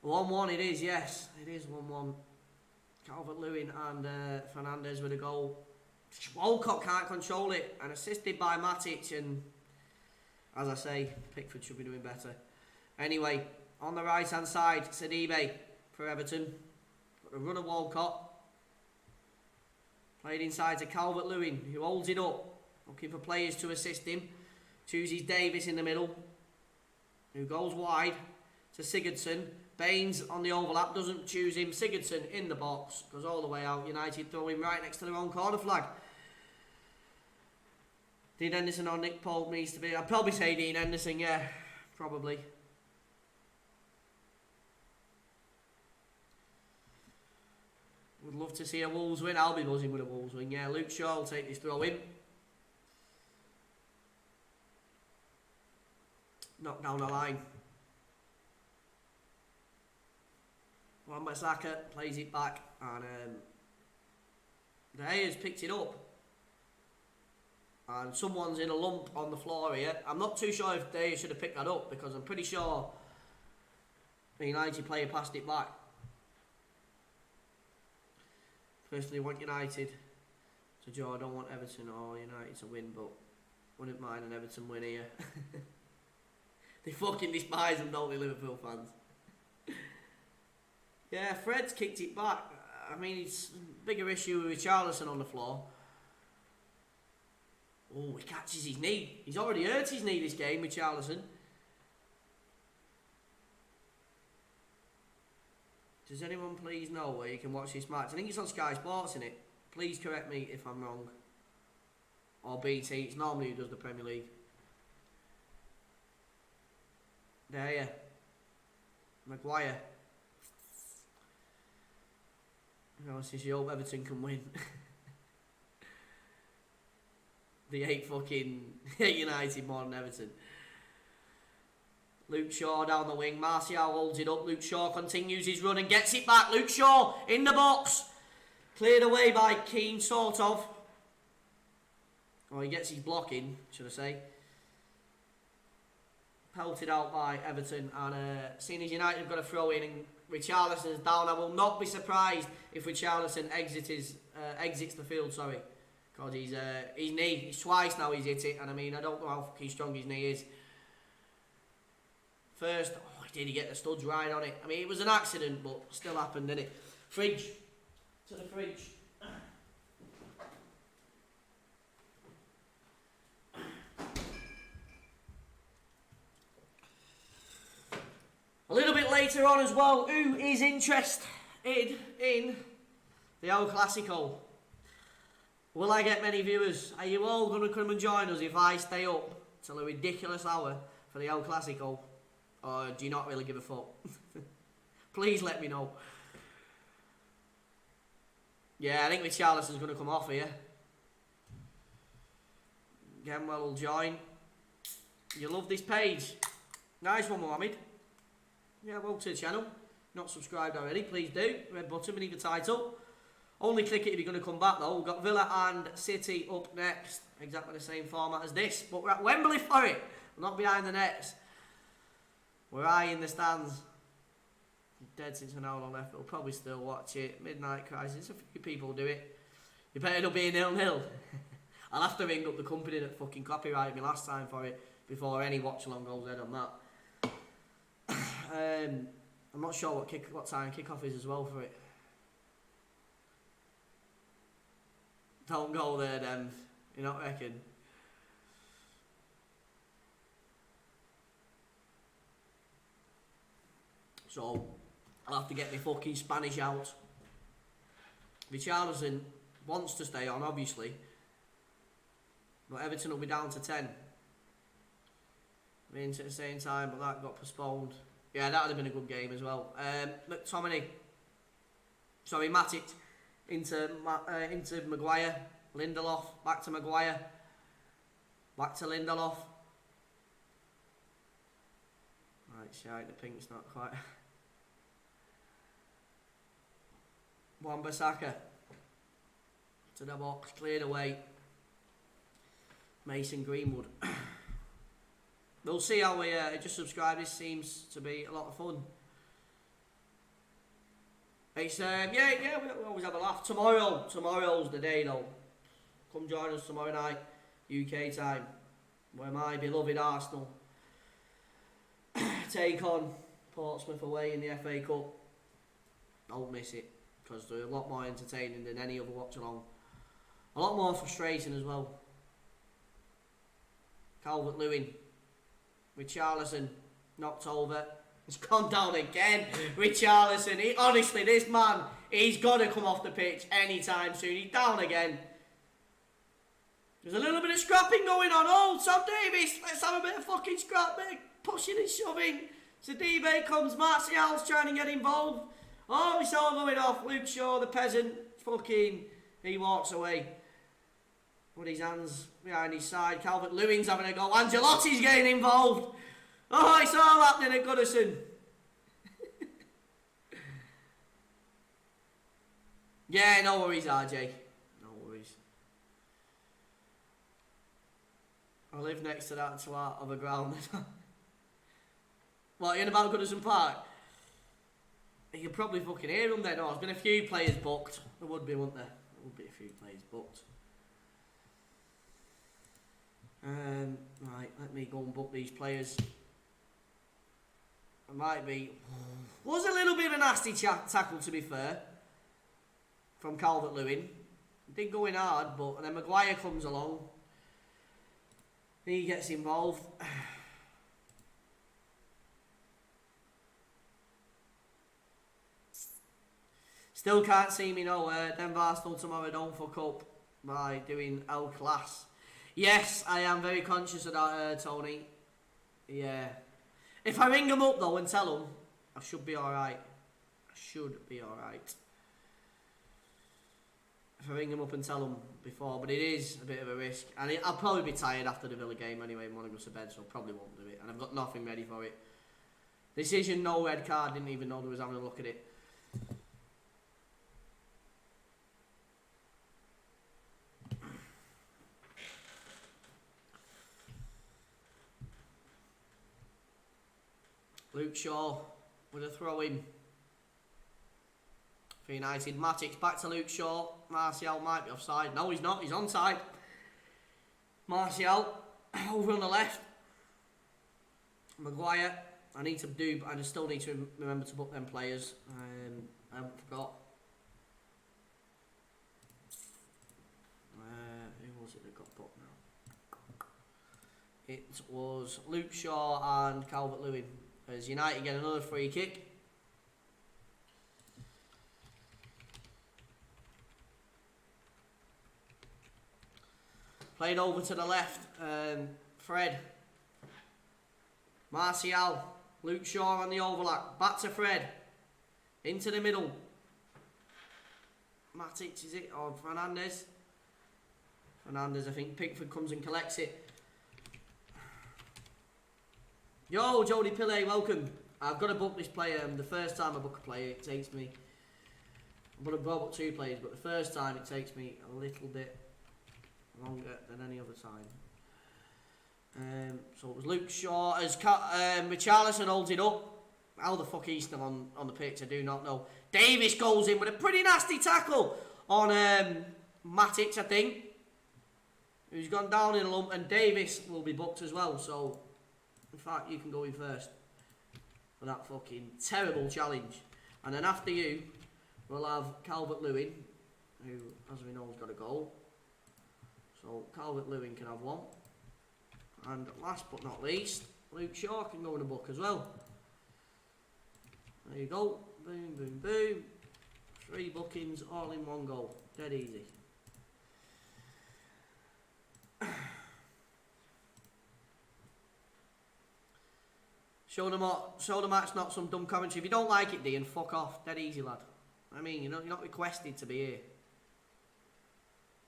1-1 it is, yes. It is 1-1. Calvert-Lewin and Fernandes with a goal. Walcott can't control it and assisted by Matic, and as I say, Pickford should be doing better. Anyway, on the right hand side, Sidibe for Everton. Got the run of Walcott. Played inside to Calvert-Lewin, who holds it up, looking for players to assist him. Chooses Davis in the middle, who goes wide to Sigurdsson. Baines on the overlap, doesn't choose him. Sigurdsson in the box, goes all the way out. United throw him right next to their own corner flag. Dean Henderson or Nick Pope needs to be... I'd probably say Dean Henderson, yeah. Probably. Would love to see a Wolves win. I'll be buzzing with a Wolves win, yeah. Luke Shaw will take this throw in. Knock down the line. Wan-Bissaka plays it back and De Gea's picked it up. And someone's in a lump on the floor here. I'm not too sure if De Gea should have picked that up because I'm pretty sure the United player passed it back. Personally want United to draw. I don't want Everton or United to win, but wouldn't mind an Everton win here. They fucking despise them, don't they, Liverpool fans? Yeah, Fred's kicked it back. I mean, it's a bigger issue with Richarlison on the floor. Oh, he catches his knee. He's already hurt his knee this game, Richarlison. Does anyone please know where you can watch this match? I think it's on Sky Sports, isn't it? Please correct me if I'm wrong. Or BT. It's normally who does the Premier League. There you. Maguire. Since you hope Everton can win. They hate United more than Everton. Luke Shaw down the wing. Martial holds it up. Luke Shaw continues his run and gets it back. Luke Shaw in the box. Cleared away by Keane, sort of. Oh, he gets his block in, should I say. Pelted out by Everton. And seeing as United have got a throw in and Richarlison's down, I will not be surprised if Richarlison exits the field, because his knee, it's twice now he's hit it, and I mean, I don't know how fucking strong his knee is. First, did he get the studs right on it? I mean, it was an accident, but still happened, didn't it? Fridge. To the fridge. A little bit later on as well, who is interested in the El Clasico? Will I get many viewers? Are you all going to come and join us if I stay up till a ridiculous hour for the El Clasico? Or do you not really give a fuck? Please let me know. Yeah, I think Richarlison's going to come off here. Genwell will join. You love this page. Nice one, Mohammed. Yeah, welcome to the channel. Not subscribed already, please do. Red button beneath the title. Only click it if you're going to come back though. We've got Villa and City up next. Exactly the same format as this. But we're at Wembley for it. We're not behind the nets. We're high in the stands. Dead since an hour left. We'll probably still watch it. Midnight Crisis. A few people do it. You better not be 0-0. I'll have to ring up the company that fucking copyrighted me last time for it before any watch-along goes ahead on that. I'm not sure what time kickoff is as well for it. Don't go there, then. You not reckon? So I'll have to get my fucking Spanish out. Richarlison wants to stay on, obviously, but Everton will be down to 10. Rangers at the same time, but that got postponed. Yeah, that would have been a good game as well. McTominay. Sorry, Matic into Maguire. Lindelof, back to Maguire. Back to Lindelof. Right, shite, the pink's not quite. Wan-Bissaka. To the box, cleared away. Mason Greenwood. We'll see how we just subscribe. This seems to be a lot of fun. It's yeah, we always have a laugh. Tomorrow's the day though. Come join us tomorrow night, UK time, where my beloved Arsenal take on Portsmouth away in the FA Cup. Don't miss it, because they're a lot more entertaining than any other watch-along. A lot more frustrating as well. Calvert-Lewin. Richarlison knocked over. It's gone down again. Richarlison. Honestly, this man, he's got to come off the pitch anytime soon. He's down again. There's a little bit of scrapping going on. Oh, Tom Davis, let's have a bit of fucking scrap. Bit of pushing and shoving. Sidibe comes. Martial's trying to get involved. Oh, it's all going off. Luke Shaw, the peasant, fucking, he walks away with his hands behind his side. Calvert-Lewin's having a go. Ancelotti's getting involved. Oh, it's all happening at Goodison. Yeah, no worries, RJ. No worries. I live next to that twat of a ground. What, you in about Goodison Park? You could probably fucking hear them then. Oh, there's been a few players booked. There would be, wouldn't there? There would be a few players booked. Right, let me go and book these players. It might be... Was a little bit of a nasty tackle, to be fair, from Calvert-Lewin. Did go in hard, but then Maguire comes along. He gets involved. Still can't see me nowhere. Denveloper tomorrow, don't fuck up by doing El Class. Yes, I am very conscious of that, Tony. Yeah. If I ring them up though and tell them, I should be alright. I should be alright. If I ring them up and tell them before, but it is a bit of a risk. And I'll probably be tired after the Villa game anyway and want to go to bed, so I probably won't do it. And I've got nothing ready for it. Decision, no red card, didn't even know there was having a look at it. Luke Shaw with a throw in for United. Matic back to Luke Shaw. Martial might be offside. No, he's not. He's onside. Martial over on the left. Maguire. I still need to remember to book them players. I haven't forgot. Who was it that got booked now? It was Luke Shaw and Calvert-Lewin. As United get another free kick. Played over to the left. Fred. Martial. Luke Shaw on the overlap. Back to Fred. Into the middle. Matic, is it? Or Fernandes? Fernandes, I think. Pickford comes and collects it. Yo, Jody Pillay, welcome. I've got to book this player. The first time I book a player, it takes me... I'm going to book 2 players, but the first time it takes me a little bit longer than any other time. So it was Luke Shaw. As Richarlison holds it up. How the fuck he's still on the pitch, I do not know. Davis goes in with a pretty nasty tackle on Matic, I think. Who's gone down in a lump, and Davis will be booked as well, so... In fact, you can go in first for that fucking terrible challenge. And then after you, we'll have Calvert-Lewin, who, as we know, has got a goal. So Calvert-Lewin can have one. And last but not least, Luke Shaw can go in the book as well. There you go. Boom, boom, boom. 3 bookings all in one goal. Dead easy. Show the match, not some dumb commentary. If you don't like it, Dean, fuck off. Dead easy, lad. I mean, you're not requested to be here.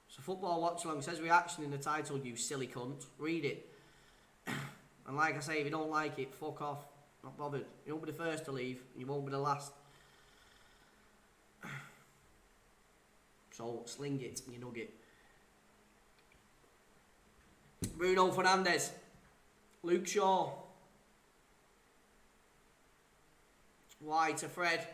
So football watch along says reaction in the title, you silly cunt. Read it. And like I say, if you don't like it, fuck off. Not bothered. You won't be the first to leave. You won't be the last. So sling it, you nugget. Bruno Fernandes. Luke Shaw. Wide to Fred.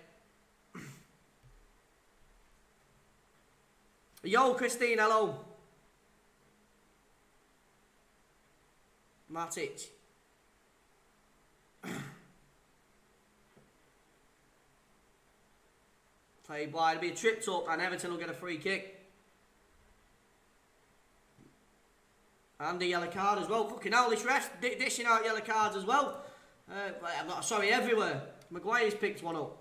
Yo, Christine, hello. Matic. Played wide, be tripped up, and Everton will get a free kick. And a yellow card as well. Fucking hell, this ref dishing out yellow cards as well. I'm not sorry, everywhere. Maguire's picked one up.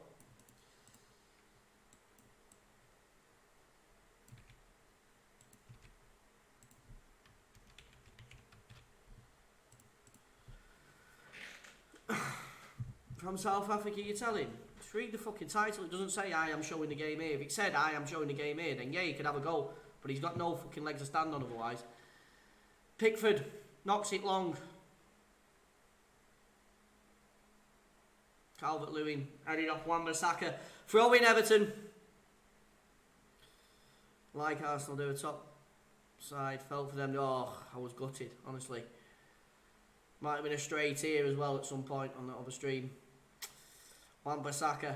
From South Africa, you tell him. Just read the fucking title. It doesn't say I am showing the game here. If it said I am showing the game here, then yeah, he could have a goal. But he's got no fucking legs to stand on otherwise. Pickford knocks it long. Calvert-Lewin heading off Wan-Bissaka. Throw in Everton. Like Arsenal do, a top side. Felt for them. Oh, I was gutted, honestly. Might have been a straight here as well at some point on that other stream. Wan-Bissaka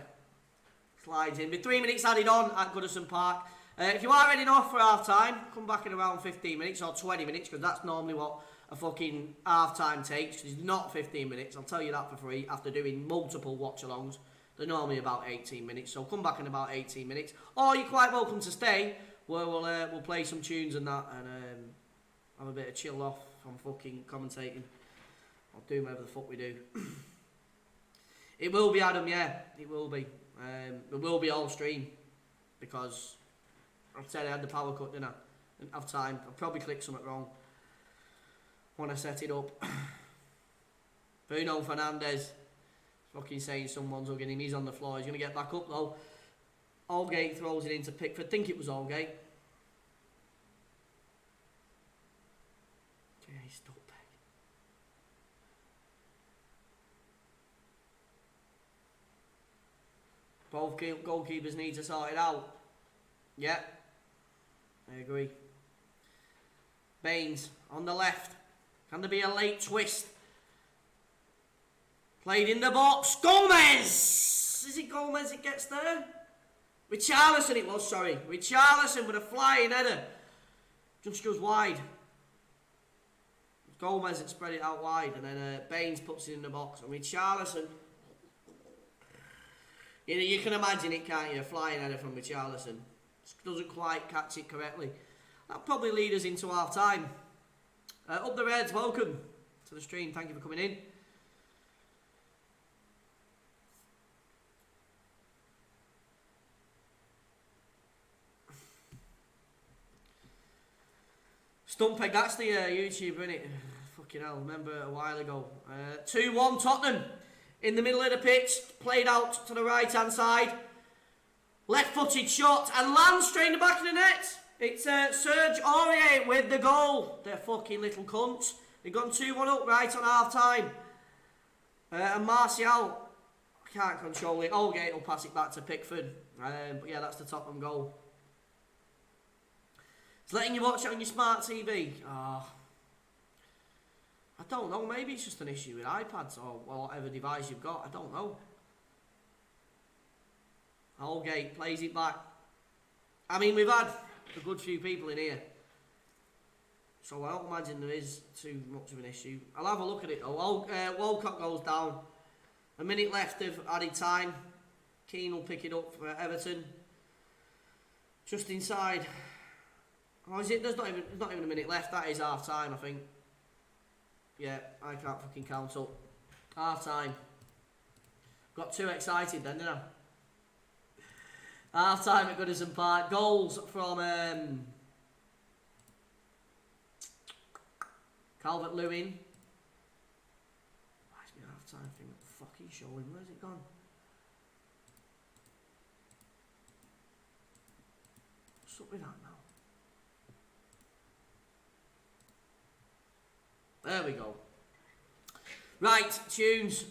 slides in. With 3 minutes added on at Goodison Park. If you are heading off for half time, come back in around 15 minutes or 20 minutes, because that's normally what a fucking half time takes. It's not 15 minutes, I'll tell you that for free, after doing multiple watch-alongs. They're normally about 18 minutes, so come back in about 18 minutes. Or you're quite welcome to stay, where we'll play some tunes and that, and have a bit of chill off from fucking commentating. I'll do whatever the fuck we do. It will be, Adam, yeah, it will be. It will be all stream, because I said I had the power cut, didn't I? Didn't have time. I probably clicked something wrong when I set it up. Bruno Fernandes. Fucking saying someone's hugging him. He's on the floor. He's going to get back up though. Aldgate throws it into Pickford. I think it was Aldgate. Okay, stop. Both goalkeepers need to sort it out. Yeah, I agree. Baines on the left. Can there be a late twist? Played in the box. Gomez! Is it Gomez that gets there? Richarlison it was, sorry. Richarlison with a flying header. Just goes wide. Gomez had spread it out wide, and then Baines puts it in the box. And Richarlison... You can imagine it, can't you? A flying header from Richarlison. Doesn't quite catch it correctly. That'll probably lead us into half time. Up the Reds, welcome to the stream. Thank you for coming in. Stumpeg, that's the YouTuber, innit? Fucking hell, remember a while ago. 2-1 Tottenham. In the middle of the pitch, played out to the right-hand side. Left-footed shot and lands straight in the back of the net. It's Serge Aurier with the goal. They're fucking little cunts. They've gone 2-1 up right on half-time. And Martial can't control it. Holgate will pass it back to Pickford. But yeah, that's the Tottenham goal. It's letting you watch it on your smart TV. Oh. I don't know, maybe it's just an issue with iPads or whatever device you've got, I don't know. Holgate plays it back. I mean, we've had a good few people in here, so I don't imagine there is too much of an issue. I'll have a look at it though. Walcott goes down. A minute left of added time. Keane will pick it up for Everton. Just inside. Oh, is it? There's not even a minute left. That is half time, I think. Yeah, I can't fucking count up. Half time. Got too excited then, didn't I? Half time at Goodison Park. Goals from Calvert-Lewin. Why is my half time thing fucking showing. Where's it gone? What's up with that now? There we go. Right, tunes.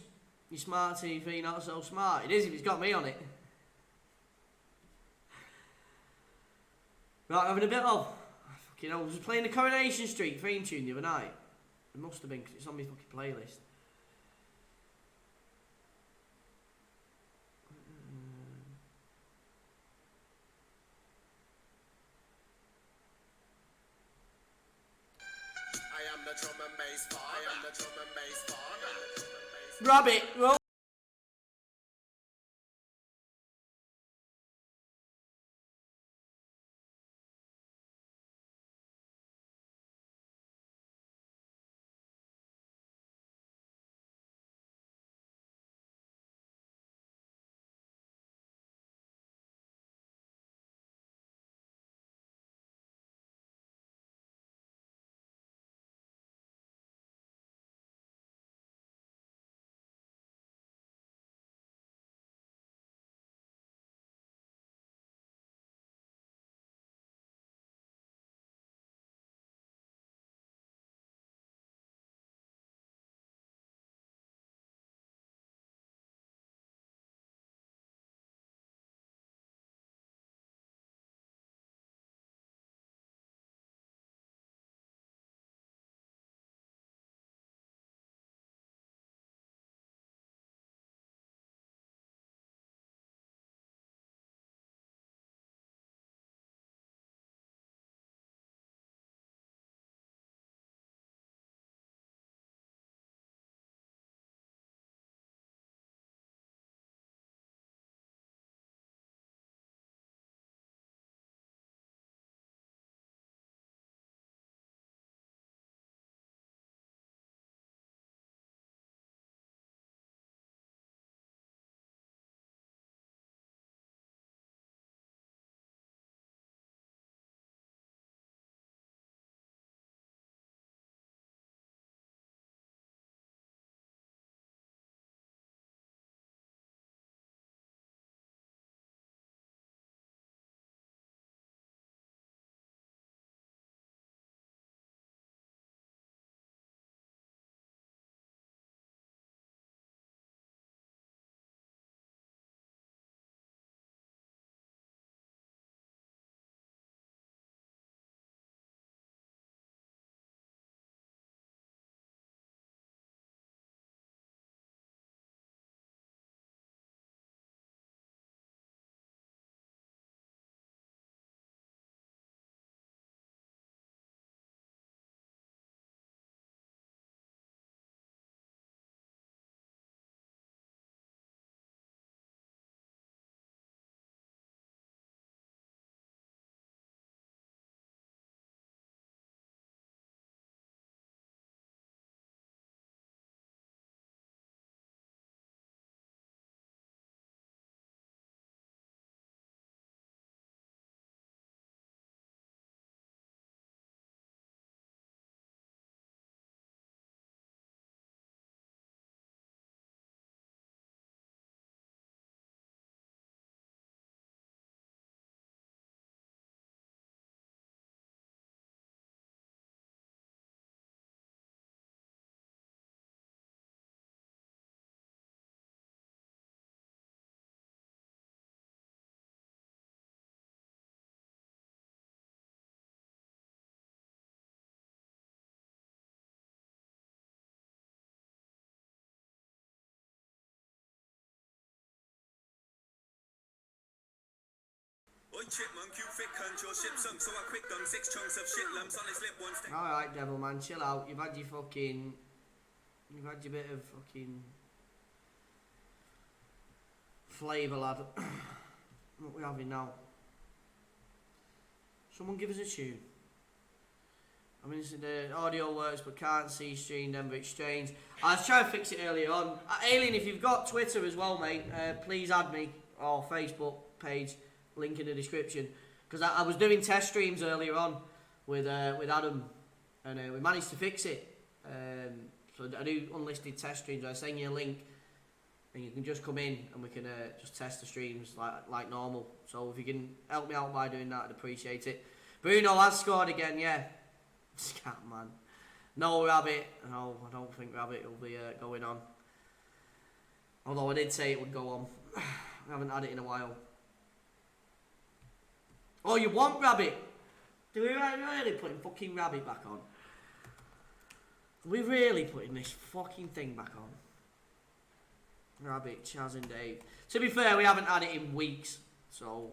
Your smart TV not so smart. It is if it's got me on it. Right, having a bit of... Fucking hell, I was playing the Coronation Street theme tune the other night. It must have been, because it's on my fucking playlist. I am the drum and bass father. I am the drum and bass father. Rabbit, roll. Alright, devil man, chill out. You've had your fucking... You've had your bit of fucking... flavour, lad. What we having now? Someone give us a tune. I mean, the audio works but can't see stream Denver Exchange. I was trying to fix it earlier on. Alien, if you've got Twitter as well, mate, please add me, or Facebook page, link in the description. Because I was doing test streams earlier on with Adam, and we managed to fix it. So I do unlisted test streams. I send you a link, and you can just come in and we can just test the streams like normal. So if you can help me out by doing that, I'd appreciate it. Bruno has scored again, yeah. Scat man. No Rabbit. No, I don't think Rabbit will be going on. Although I did say it would go on. I haven't had it in a while. Oh, you want Rabbit? Do we really putting fucking Rabbit back on? Are we really putting this fucking thing back on? Rabbit, Chaz and Dave. To be fair, we haven't had it in weeks, so...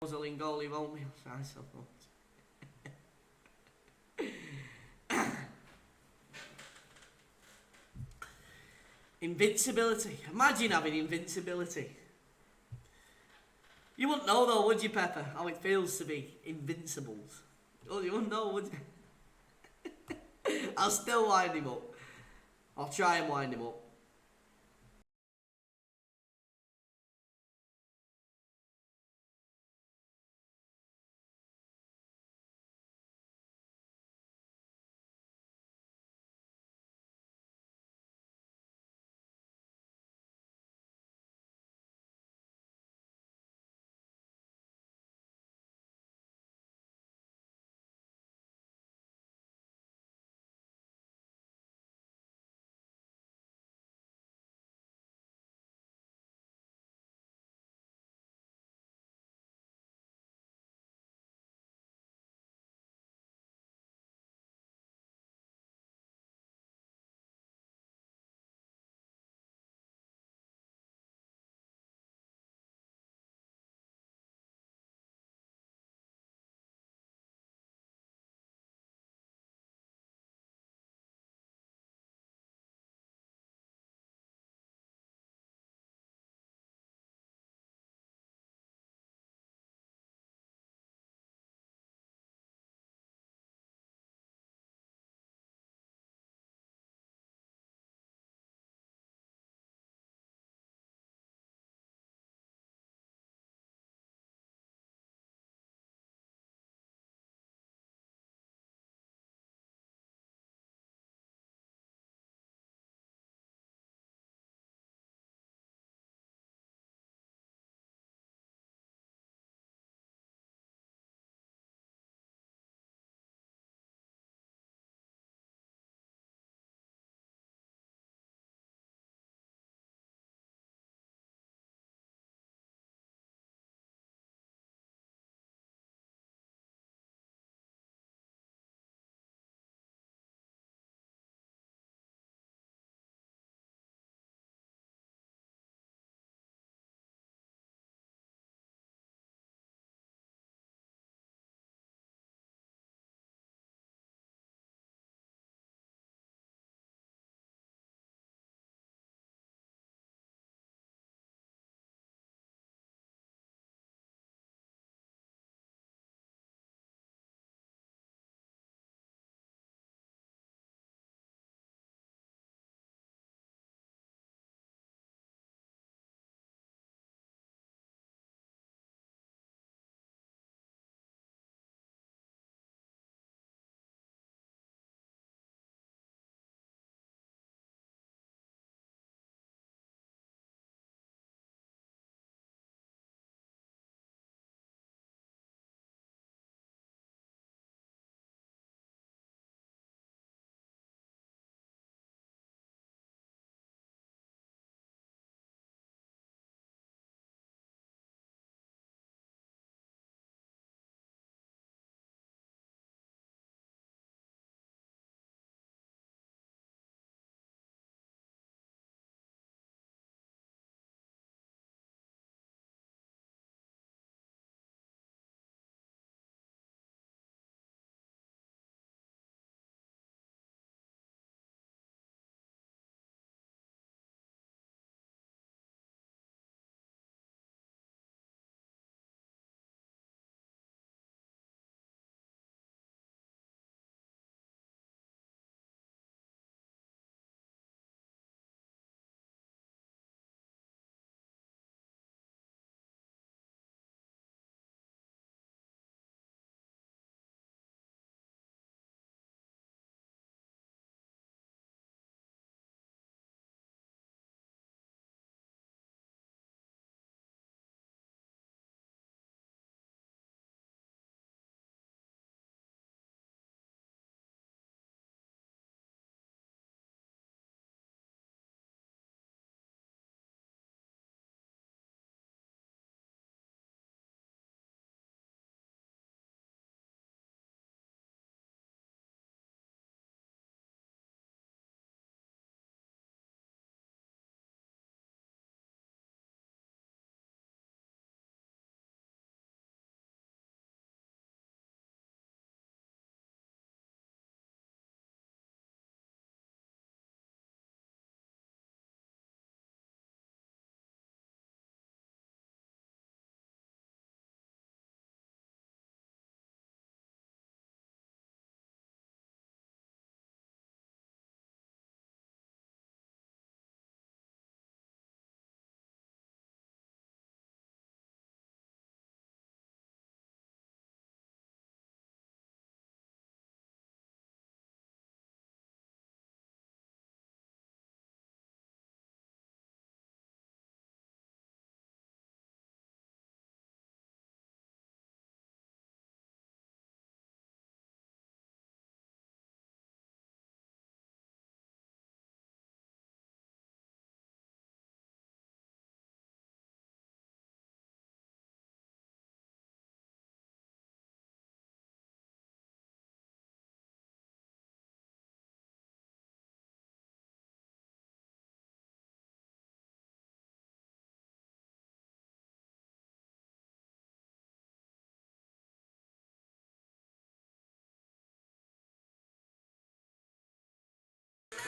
In goalie won't be, I suppose. Invincibility. Imagine having invincibility. You wouldn't know though, would you, Pepper, how it feels to be invincibles? Oh, you wouldn't know, would you? I'll still wind him up. I'll try and wind him up.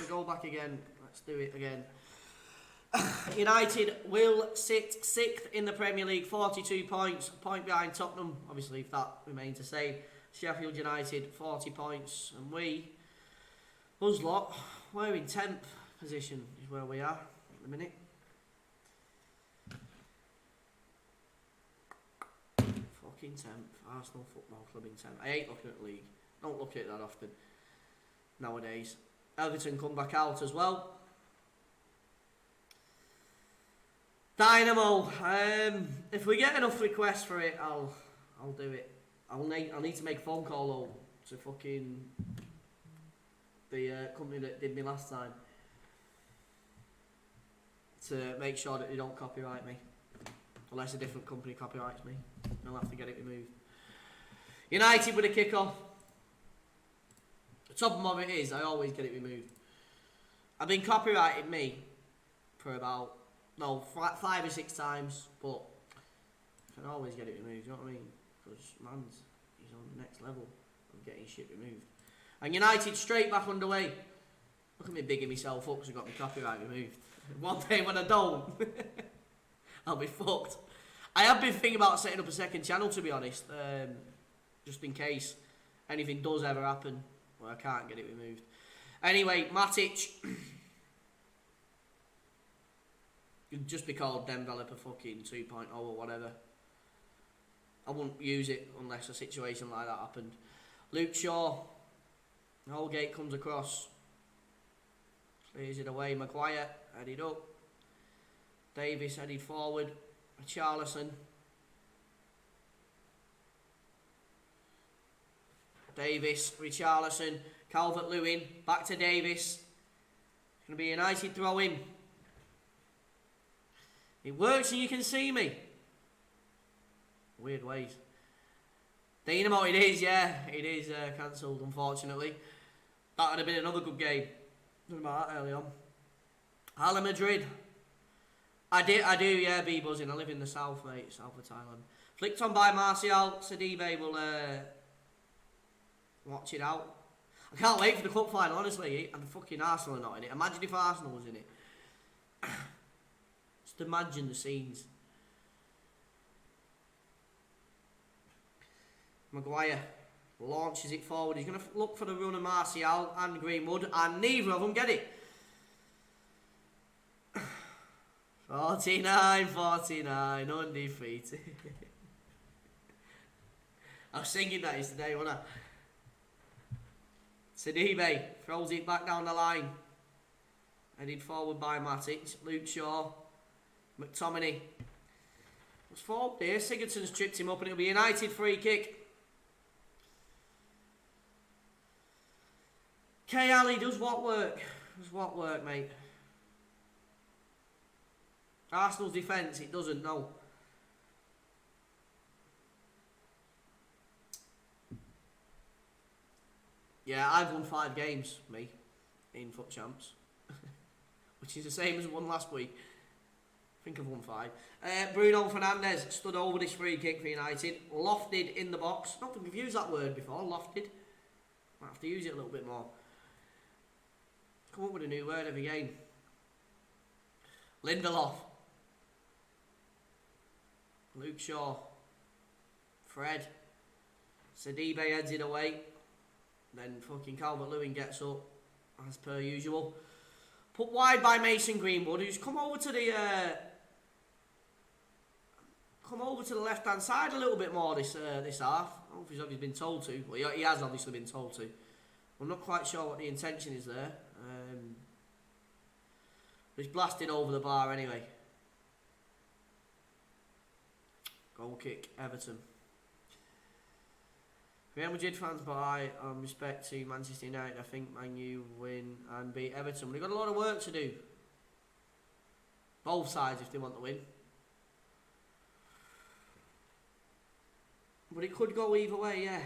we go back again. Let's do it again. United will sit 6th in the Premier League, 42 points, a point behind Tottenham, obviously if that remains the same. Sheffield United, 40 points, and us lot, we're in 10th position is where we are at the minute. Fucking 10th, Arsenal Football Club in 10th. I hate looking at the league, don't look at it that often nowadays. Everton come back out as well. Dynamo, if we get enough requests for it, I'll do it. I'll need to make a phone call though to fucking the company that did me last time to make sure that they don't copyright me, unless a different company copyrights me. I'll have to get it removed. United with a kickoff. The top of it is I always get it removed. I've been copyrighted me for about 5 or 6 times, but I can always get it removed, you know what I mean? Because man's he's on the next level of getting shit removed. And United straight back underway. Look at me bigging myself up because I got my copyright removed. One day when I don't, I'll be fucked. I have been thinking about setting up a second channel, to be honest, just in case anything does ever happen where I can't get it removed. Anyway, Matic. It'd just be called Denveloper fucking 2.0 or whatever. I wouldn't use it unless a situation like that happened. Luke Shaw. Holgate comes across. Clears it away. Maguire headed up. Davis headed forward. Richarlison. Davis. Richarlison. Calvert-Lewin. Back to Davis. It's going to be a United throw-in. It works and you can see me. Weird ways. Dynamo, it is, yeah. It is cancelled, unfortunately. That would have been another good game. Doesn't matter early on. Hala Madrid. I do, yeah, be buzzing. I live in the south, mate. South of Thailand. Flicked on by Martial. Sidibe will watch it out. I can't wait for the cup final, honestly. And fucking Arsenal are not in it. Imagine if Arsenal was in it. Just imagine the scenes. Maguire launches it forward. He's going to look for the run of Martial and Greenwood, and neither of them get it. 49, undefeated. I was singing that yesterday, wasn't I? Sidibe throws it back down the line. Headed forward by Matic. Luke Shaw. McTominay. What's forward there? Sigurdsson's tripped him up and it'll be a United free kick. K. Ali does what work? Does what work, mate? Arsenal's defence, it doesn't, no. Yeah, I've won 5 games, me, in Foot Champs. Which is the same as one last week. I think I've won 5. Bruno Fernandes stood over this free kick for United. Lofted in the box. I don't think we've used that word before, lofted. Might have to use it a little bit more. Come up with a new word every game. Lindelof. Luke Shaw. Fred. Sidibe heads it away. Then fucking Calvert-Lewin gets up, as per usual. Put wide by Mason Greenwood, who's come over to the left-hand side a little bit more this half. I don't know if he's obviously been told to. Well, he has obviously been told to. I'm not quite sure what the intention is there. But he's blasted over the bar anyway. Goal kick, Everton. Real Madrid fans, but respect to Manchester United, I think Man U win and beat Everton. We've got a lot of work to do. Both sides if they want to win. But it could go either way, yeah.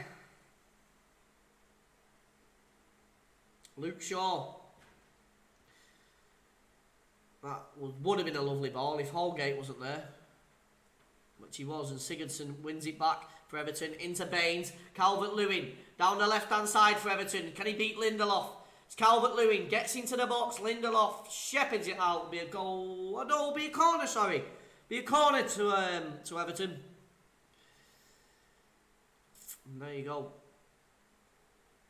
Luke Shaw. That would have been a lovely ball if Holgate wasn't there. Which he was, and Sigurdsson wins it back for Everton into Baines. Calvert-Lewin down the left-hand side for Everton. Can he beat Lindelof? It's Calvert-Lewin, gets into the box, Lindelof shepherds it out. It'll be a goal. Oh, no, it'll be a corner, sorry. Be a corner to Everton. And there you go.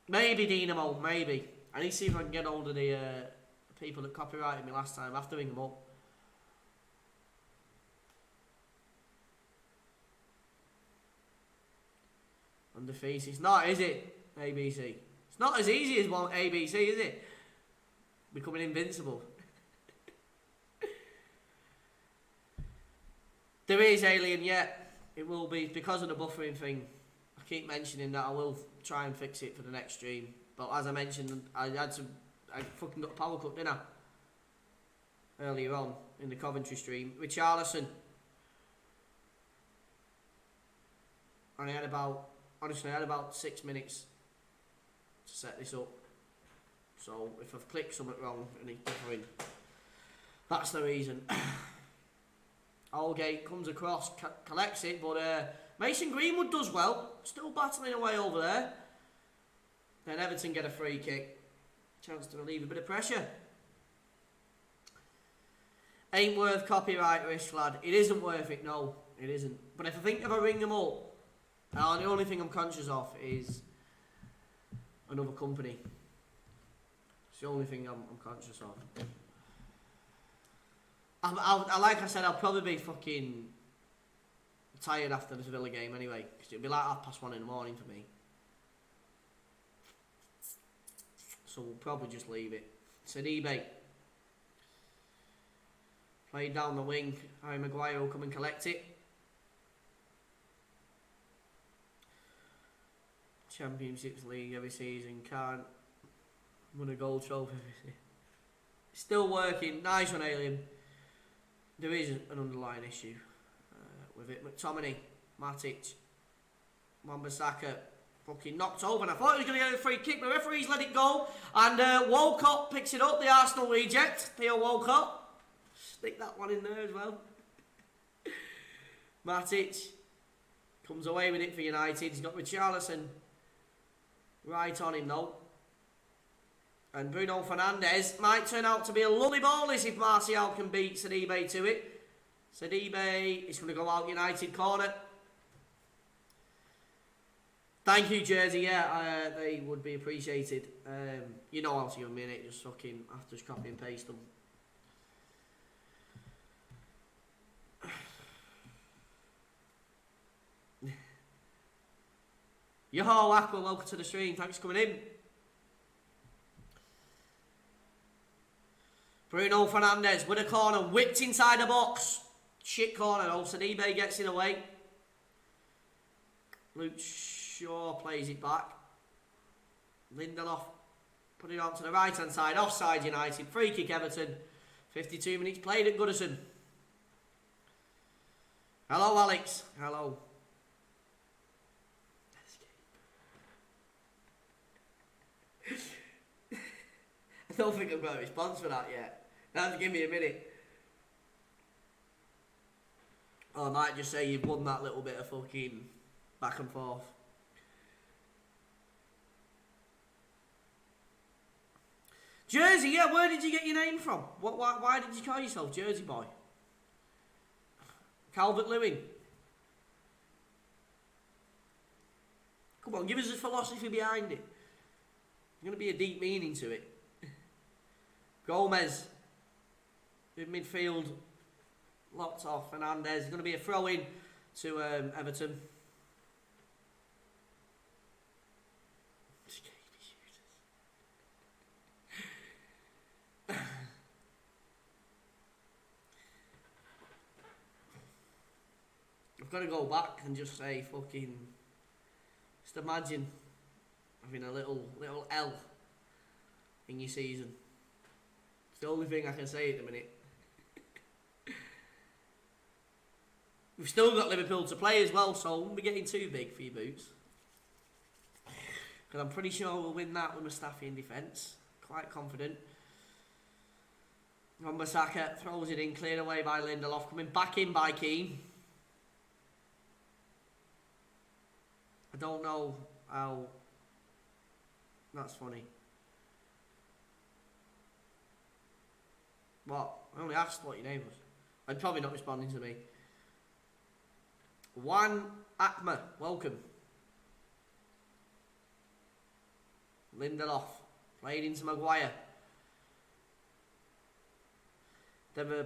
Maybe Dynamo, maybe. I need to see if I can get hold of the people that copyrighted me last time. I have to ring them up. Undefeated. It's not, is it? ABC. It's not as easy as one ABC, is it? Becoming invincible. There is Alien, yeah. It will be because of the buffering thing. I keep mentioning that I will try and fix it for the next stream. But as I mentioned, I fucking got a power cut, didn't I? Earlier on in the Coventry stream. Richarlison. And I had about 6 minutes to set this up. So if I've clicked something wrong and it's buffering, that's the reason. Allgate comes across, collects it, but Mason Greenwood does well. Still battling away over there. Then Everton get a free kick. Chance to relieve a bit of pressure. Ain't worth copyright risk, lad. It isn't worth it, no. It isn't. But if I ring them up, the only thing I'm conscious of is another company. It's the only thing I'm conscious of. Like I said, I'll probably be fucking tired after this Villa game anyway, because it'll be like 1:30 in the morning for me. So we'll probably just leave it. Sidibe. Played down the wing. Harry Maguire will come and collect it. Championships League every season. Can't win a gold trophy. Still working. Nice one, Alien. There is an underlying issue with it. McTominay, Matic, Wan-Bissaka fucking knocked over, and I thought he was going to get a free kick. The referee's let it go, and Walcott picks it up. The Arsenal reject, Theo Walcott. Stick that one in there as well. Matic comes away with it for United. He's got Richarlison right on him though. And Bruno Fernandes might turn out to be a lovely ball this if Martial can beat Sidibe to it. Sidibe is going to go out United corner. Thank you, Jersey. Yeah, they would be appreciated. You know how to give a minute, just fucking have to copy and paste them. Yo, Aqua, welcome to the stream. Thanks for coming in. Bruno Fernandes with a corner, whipped inside the box. Shit corner though, Sidibe gets in away. Luke Shaw plays it back. Lindelof put it on to the right hand side, offside United. Free kick Everton. 52 minutes played at Goodison. Hello Alex, hello. I don't think I've got a response for that yet. Now give me a minute. Or I might just say you've won that little bit of fucking back and forth. Jersey, yeah, where did you get your name from? Why did you call yourself Jersey Boy? Calvert-Lewin. Come on, give us a philosophy behind it. There's going to be a deep meaning to it. Gomez in midfield, locked off. Fernandes. There's going to be a throw in to Everton. I've got to go back and just say fucking. Just imagine having a little L in your season. It's the only thing I can say at the minute. We've still got Liverpool to play as well, so we won't be getting too big for your boots. Because I'm pretty sure we'll win that with Mustafi in defence. Quite confident. Wan-Bissaka throws it in, cleared away by Lindelof, coming back in by Keane. I don't know how. That's funny. What? I only asked what your name was. I'm probably not responding to me. Wan Akma, welcome. Lindelof, played into Maguire.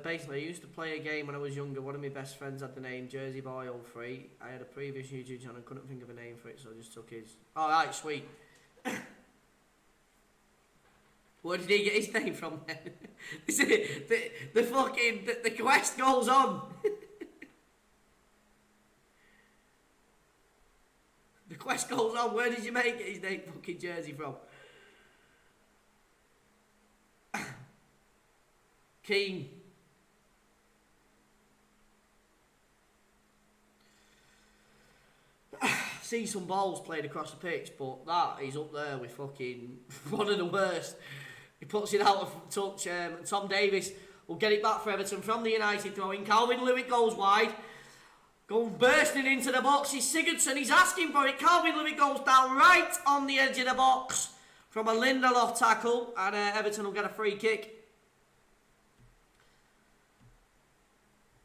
Basically, I used to play a game when I was younger. One of my best friends had the name Jersey Boy 03. I had a previous YouTube channel and couldn't think of a name for it, so I just took his. Alright, sweet. Where did he get his name from then? the fucking the quest goes on. The quest goes on. Where did you make his name fucking Jersey from? Keane. See some balls played across the pitch, but that is up there with fucking one of the worst. He puts it out of touch. Tom Davis will get it back for Everton from the United throw-in. Calvin-Lewin goes wide. Going bursting into the box is Sigurdsson. He's asking for it. Calvin-Lewin goes down right on the edge of the box from a Lindelof tackle. And Everton will get a free kick.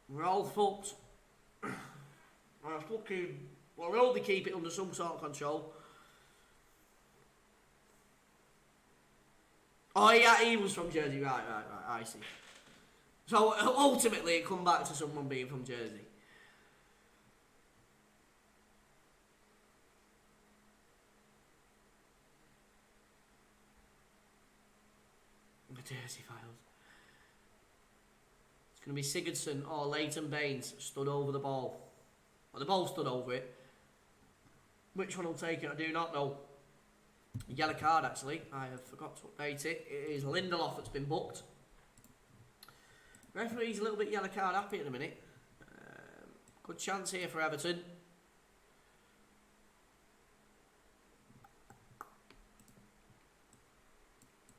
We're all fucked. Well, we hope they keep it under some sort of control. Oh yeah, he was from Jersey. Right, I see. So ultimately it come back to someone being from Jersey. The Jersey Files. It's going to be Sigurdsson or Leighton Baines stood over the ball. Well, the ball stood over it. Which one will take it, I do not know. Yellow card, actually. I have forgot to update it. It is Lindelof that's been booked. Referee's a little bit yellow card happy at the minute. Good chance here for Everton.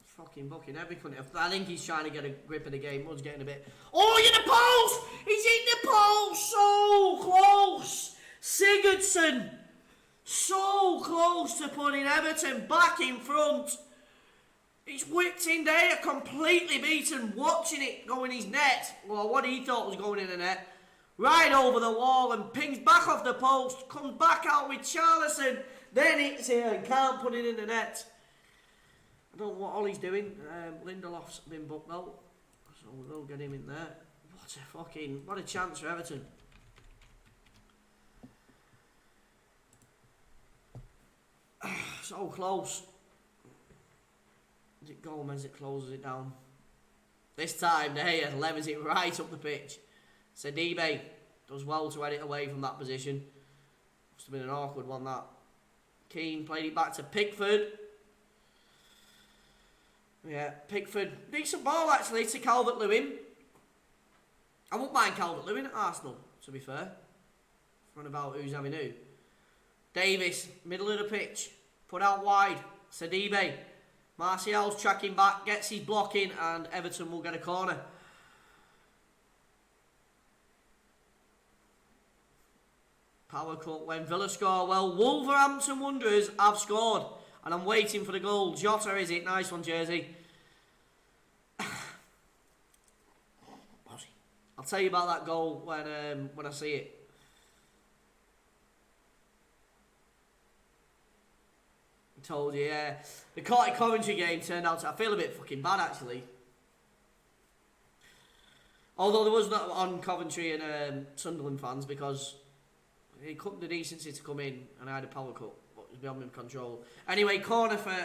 Fucking booking every country. I think he's trying to get a grip of the game. Mud's getting a bit. Oh, in the post! He's in the post! So close! Sigurdsson! So close to putting Everton back in front. It's whipped in there, completely beaten, watching it go in his net. Well, what he thought was going in the net. Right over the wall and pings back off the post. Comes back out with Charlison. Then hits here and can't put it in the net. I don't know what Ollie's doing. Lindelof's been booked out. So we'll get him in there. What a chance for Everton. So close. Is it Gomez that closes it down? This time, Deja levers it right up the pitch. Sidibe does well to head it away from that position. Must have been an awkward one, that. Keane played it back to Pickford. Yeah, Pickford. Decent ball, actually, to Calvert-Lewin. I wouldn't mind Calvert-Lewin at Arsenal, to be fair. Run about who's having who. Davis, middle of the pitch. Put out wide. Sidibe. Martial's tracking back, gets his block in, and Everton will get a corner. Power cut when Villa score. Well, Wolverhampton Wanderers have scored, and I'm waiting for the goal. Jota, is it? Nice one, Jersey. I'll tell you about that goal when I see it. I told you, yeah. The Coventry game turned out to... I feel a bit fucking bad, actually. Although there was not on Coventry and Sunderland fans, because it took the decency to come in and I had a power cut. But it was beyond my control. Anyway, corner for...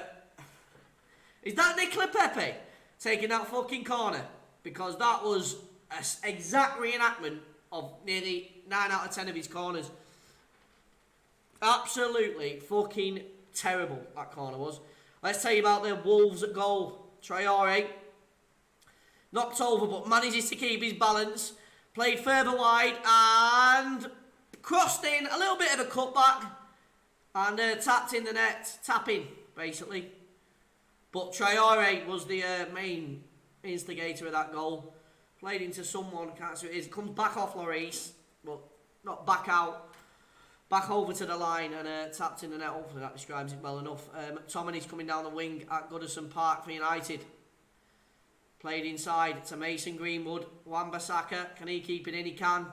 Is that Nicola Pepe taking that fucking corner? Because that was an exact reenactment of nearly 9 out of 10 of his corners. Absolutely fucking terrible that corner was. Let's tell you about the Wolves at goal. Traore knocked over but manages to keep his balance. Played further wide and crossed in. A little bit of a cutback and tapped in the net. Tapping, basically. But Traore was the main instigator of that goal. Played into someone, can't see who it is. Comes back off Lloris, but not back out. Back over to the line and tapped in the net. Hopefully that describes it well enough. McTominay's coming down the wing at Goodison Park for United. Played inside to Mason Greenwood. Wan-Bissaka, can he keep it in? He can.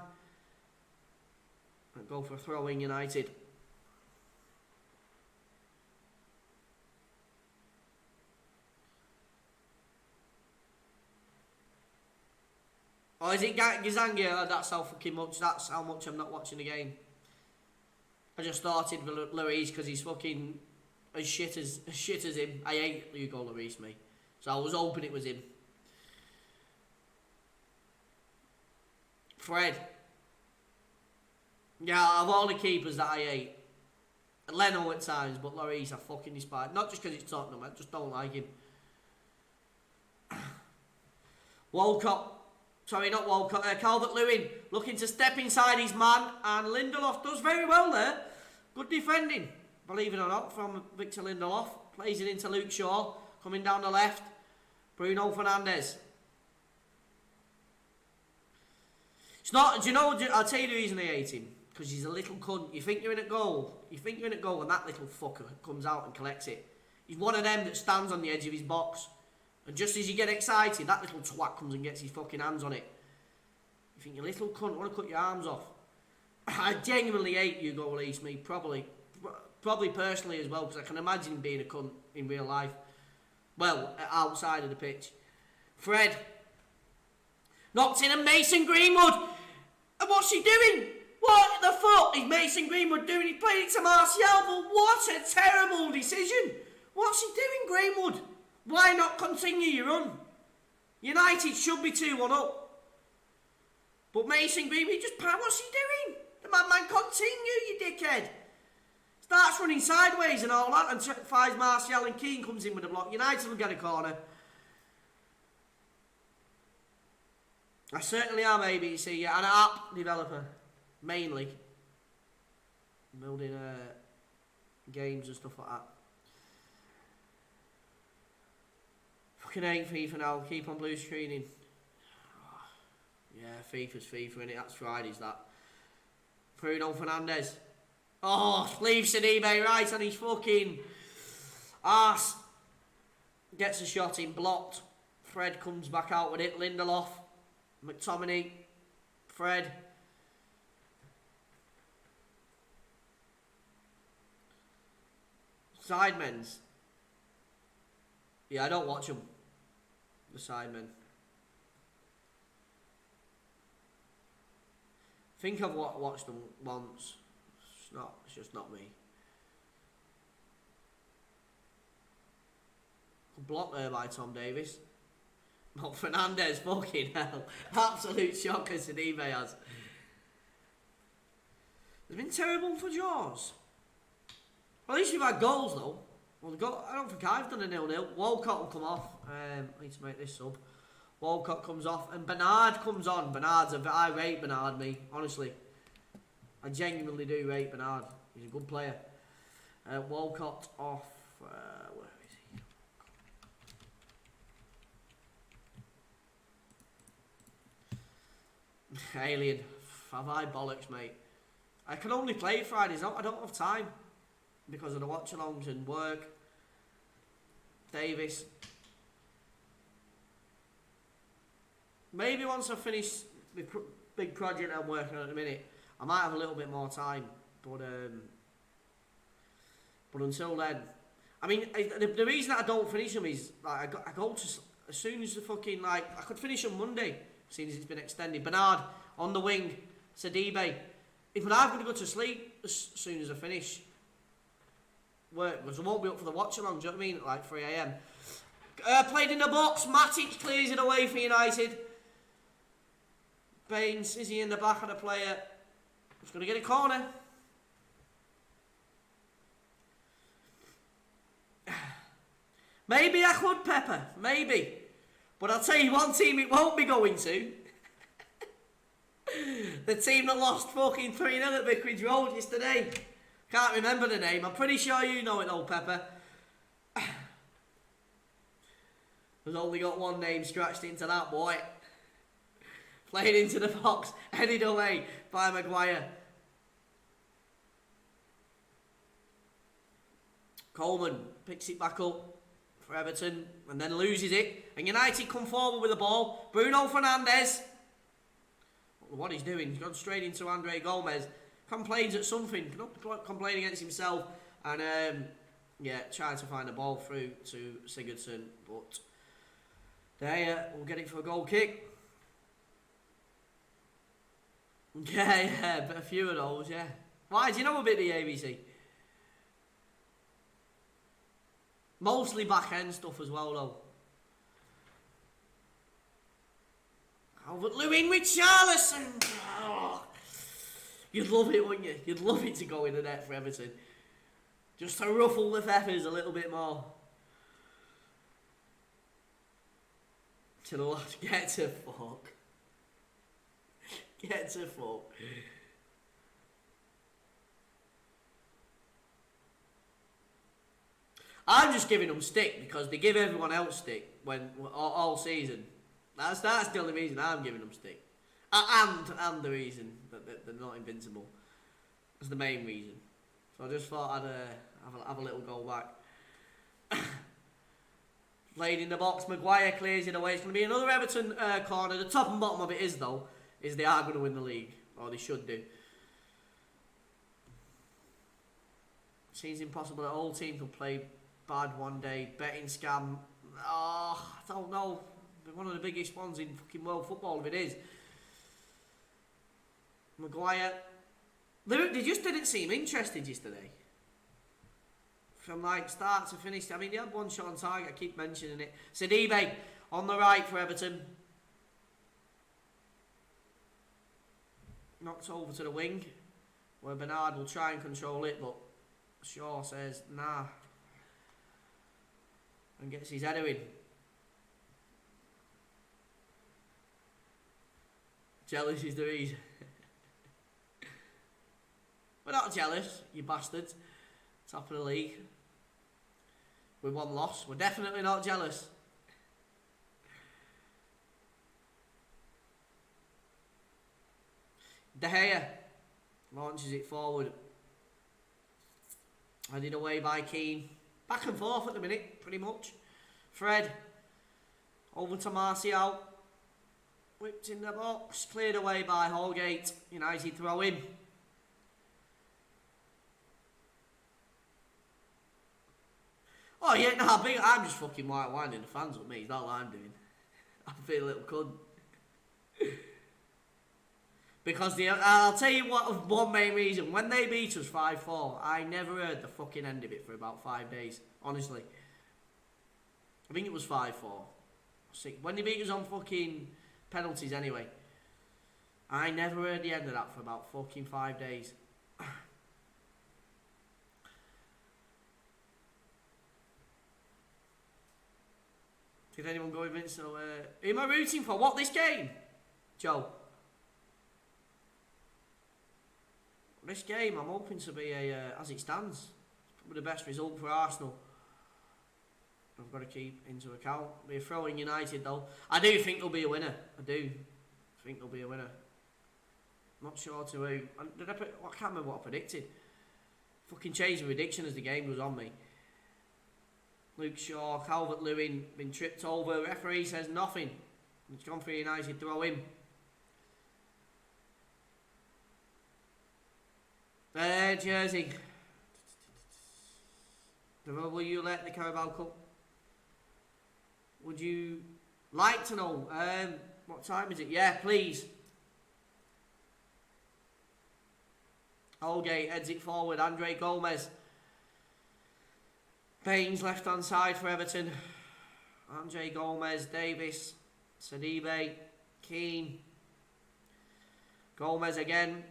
And go for a throw-in, United. Or is it Gazangia? That's how fucking much. That's how much I'm not watching the game. I just started with Lloris because he's fucking as shit as him. I hate Hugo Lloris, me. So I was hoping it was him. Fred. Yeah, of all the keepers that I hate, Leno at times, but Lloris I fucking despise. Not just because it's Tottenham, I just don't like him. Walcott. Sorry, not Walcott. Calvert-Lewin looking to step inside his man, and Lindelof does very well there. Good defending, believe it or not, from Victor Lindelof. Plays it into Luke Shaw, coming down the left. Bruno Fernandes. It's not. Do you know? I'll tell you the reason I hate him. Because he's a little cunt. You think you're in a goal. You think you're in a goal, and that little fucker comes out and collects it. He's one of them that stands on the edge of his box. And just as you get excited, that little twat comes and gets his fucking hands on it. You think, you little cunt, want to cut your arms off. I genuinely hate Hugo Lloris, me. Probably personally as well, because I can imagine him being a cunt in real life. Well, outside of the pitch. Fred. Knocked in, and Mason Greenwood. And what's he doing? What the fuck is Mason Greenwood doing? He played it to Martial, but what a terrible decision. What's he doing, Greenwood? Why not continue your run? United should be 2-1 up. But Mason Greenwood, what's he doing? The madman, continue, you dickhead. Starts running sideways and all that, and finds Martial, and Keane comes in with a block. United will get a corner. I certainly am ABC, yeah, and an app developer, mainly. Building games and stuff like that. Fucking hate FIFA now, keep on blue screening. Yeah, FIFA's FIFA, innit? That's Fridays, that. Bruno Fernandes. Oh, leaves Sidibe right on his fucking arse. Gets a shot in, blocked. Fred comes back out with it, Lindelof. McTominay. Fred. Sidemen's. Yeah, I don't watch them. The sidemen. I think I've watched them once. It's just not me. Blocked there by Tom Davis. Not Fernandes, fucking hell. Absolute shocker Sidibe has. It's been terrible for Jaws. Well, at least we've had goals though. Well, I don't think I've done a 0-0. Walcott will come off. I need to make this sub. Walcott comes off and Bernard comes on. I rate Bernard, me, honestly. I genuinely do rate Bernard. He's a good player. Walcott off. Where is he? Alien. Have I bollocks, mate? I can only play Fridays. I don't have time because of the watch-alongs and work. Davis. Maybe once I finish the big project I'm working on at the minute, I might have a little bit more time. But until then, I mean, the reason that I don't finish them is like I go to as soon as the fucking I could finish on Monday, seeing as it's been extended. Bernard on the wing, Sidibe. If I'm going to go to sleep as soon as I finish work, because I won't be up for the watch along. Do you know what I mean? At like 3 AM. Played in the box. Matic clears it away for United. Baines, is he in the back of the player? He's going to get a corner. Maybe I could, Pepper. Maybe. But I'll tell you one team it won't be going to. The team that lost fucking 3-0 at Vicarage Road yesterday. Can't remember the name. I'm pretty sure you know it though, Pepper. There's only got one name scratched into that, boy. Played into the box, headed away by Maguire. Coleman picks it back up. for Everton, and then loses it. And United come forward with the ball. Bruno Fernandes. What he's doing, he's gone straight into Andre Gomez. Complains at something, not complaining against himself. And yeah, trying to find the ball through to Sigurdsson. But there, we'll get it for a goal kick. Yeah, but a few of those, yeah. Why, do you know a bit of the ABC? Mostly back-end stuff as well, though. Calvert-Lewin with Charlison. Oh, you'd love it, wouldn't you? You'd love it to go in the net for Everton. Just to ruffle the feathers a little bit more. To the left. Get to fuck. Get to fuck. I'm just giving them stick because they give everyone else stick when all season. That's the only reason I'm giving them stick, and the reason that they're not invincible. That's the main reason. So I just thought I'd have a little go back. Played in the box. Maguire clears it away. It's going to be another Everton corner. The top and bottom of it is though they are going to win the league, or they should do. Seems impossible that the whole team could play bad one day. Betting scam. Oh, I don't know. One of the biggest ones in fucking world football, if it is. Maguire. They just didn't seem interested yesterday. From like start to finish. I mean, they had one shot on target. I keep mentioning it. Sidibe on the right for Everton. Knocked over to the wing, where Bernard will try and control it, but Shaw says nah. And gets his header in. Jealous is the reason. We're not jealous, you bastards. Top of the league. With one loss. We're definitely not jealous. De Gea launches it forward. Headed away by Keane. Back and forth at the minute, pretty much. Fred. Over to Martial. Whipped in the box. Cleared away by Holgate. United throw in. Oh yeah, no, I'm just fucking winding the fans with me. It's not what I'm doing. I feel a little cunt. Because I'll tell you what, one main reason. When they beat us 5-4, I never heard the fucking end of it for about 5 days. Honestly. I think it was 5-4. When they beat us on fucking penalties anyway. I never heard the end of that for about fucking 5 days. Did anyone go with it? So, who am I rooting for? What, this game? Joe? This game, I'm hoping to be as it stands, probably the best result for Arsenal. I've got to keep into account. Be a throw in United though. I do think there'll be a winner. I do think there'll be a winner. Not sure to who. I can't remember what I predicted. Fucking changing prediction as the game goes on me. Luke Shaw, Calvert-Lewin, been tripped over. Referee says nothing. It's gone for United throw in. Jersey. Will you let the Carabao Cup? Would you like to know? What time is it? Yeah, please. Holgate heads it forward. Andre Gomez. Baines left hand side for Everton. Andre Gomez, Davis, Sidibe, Keane. Gomez again.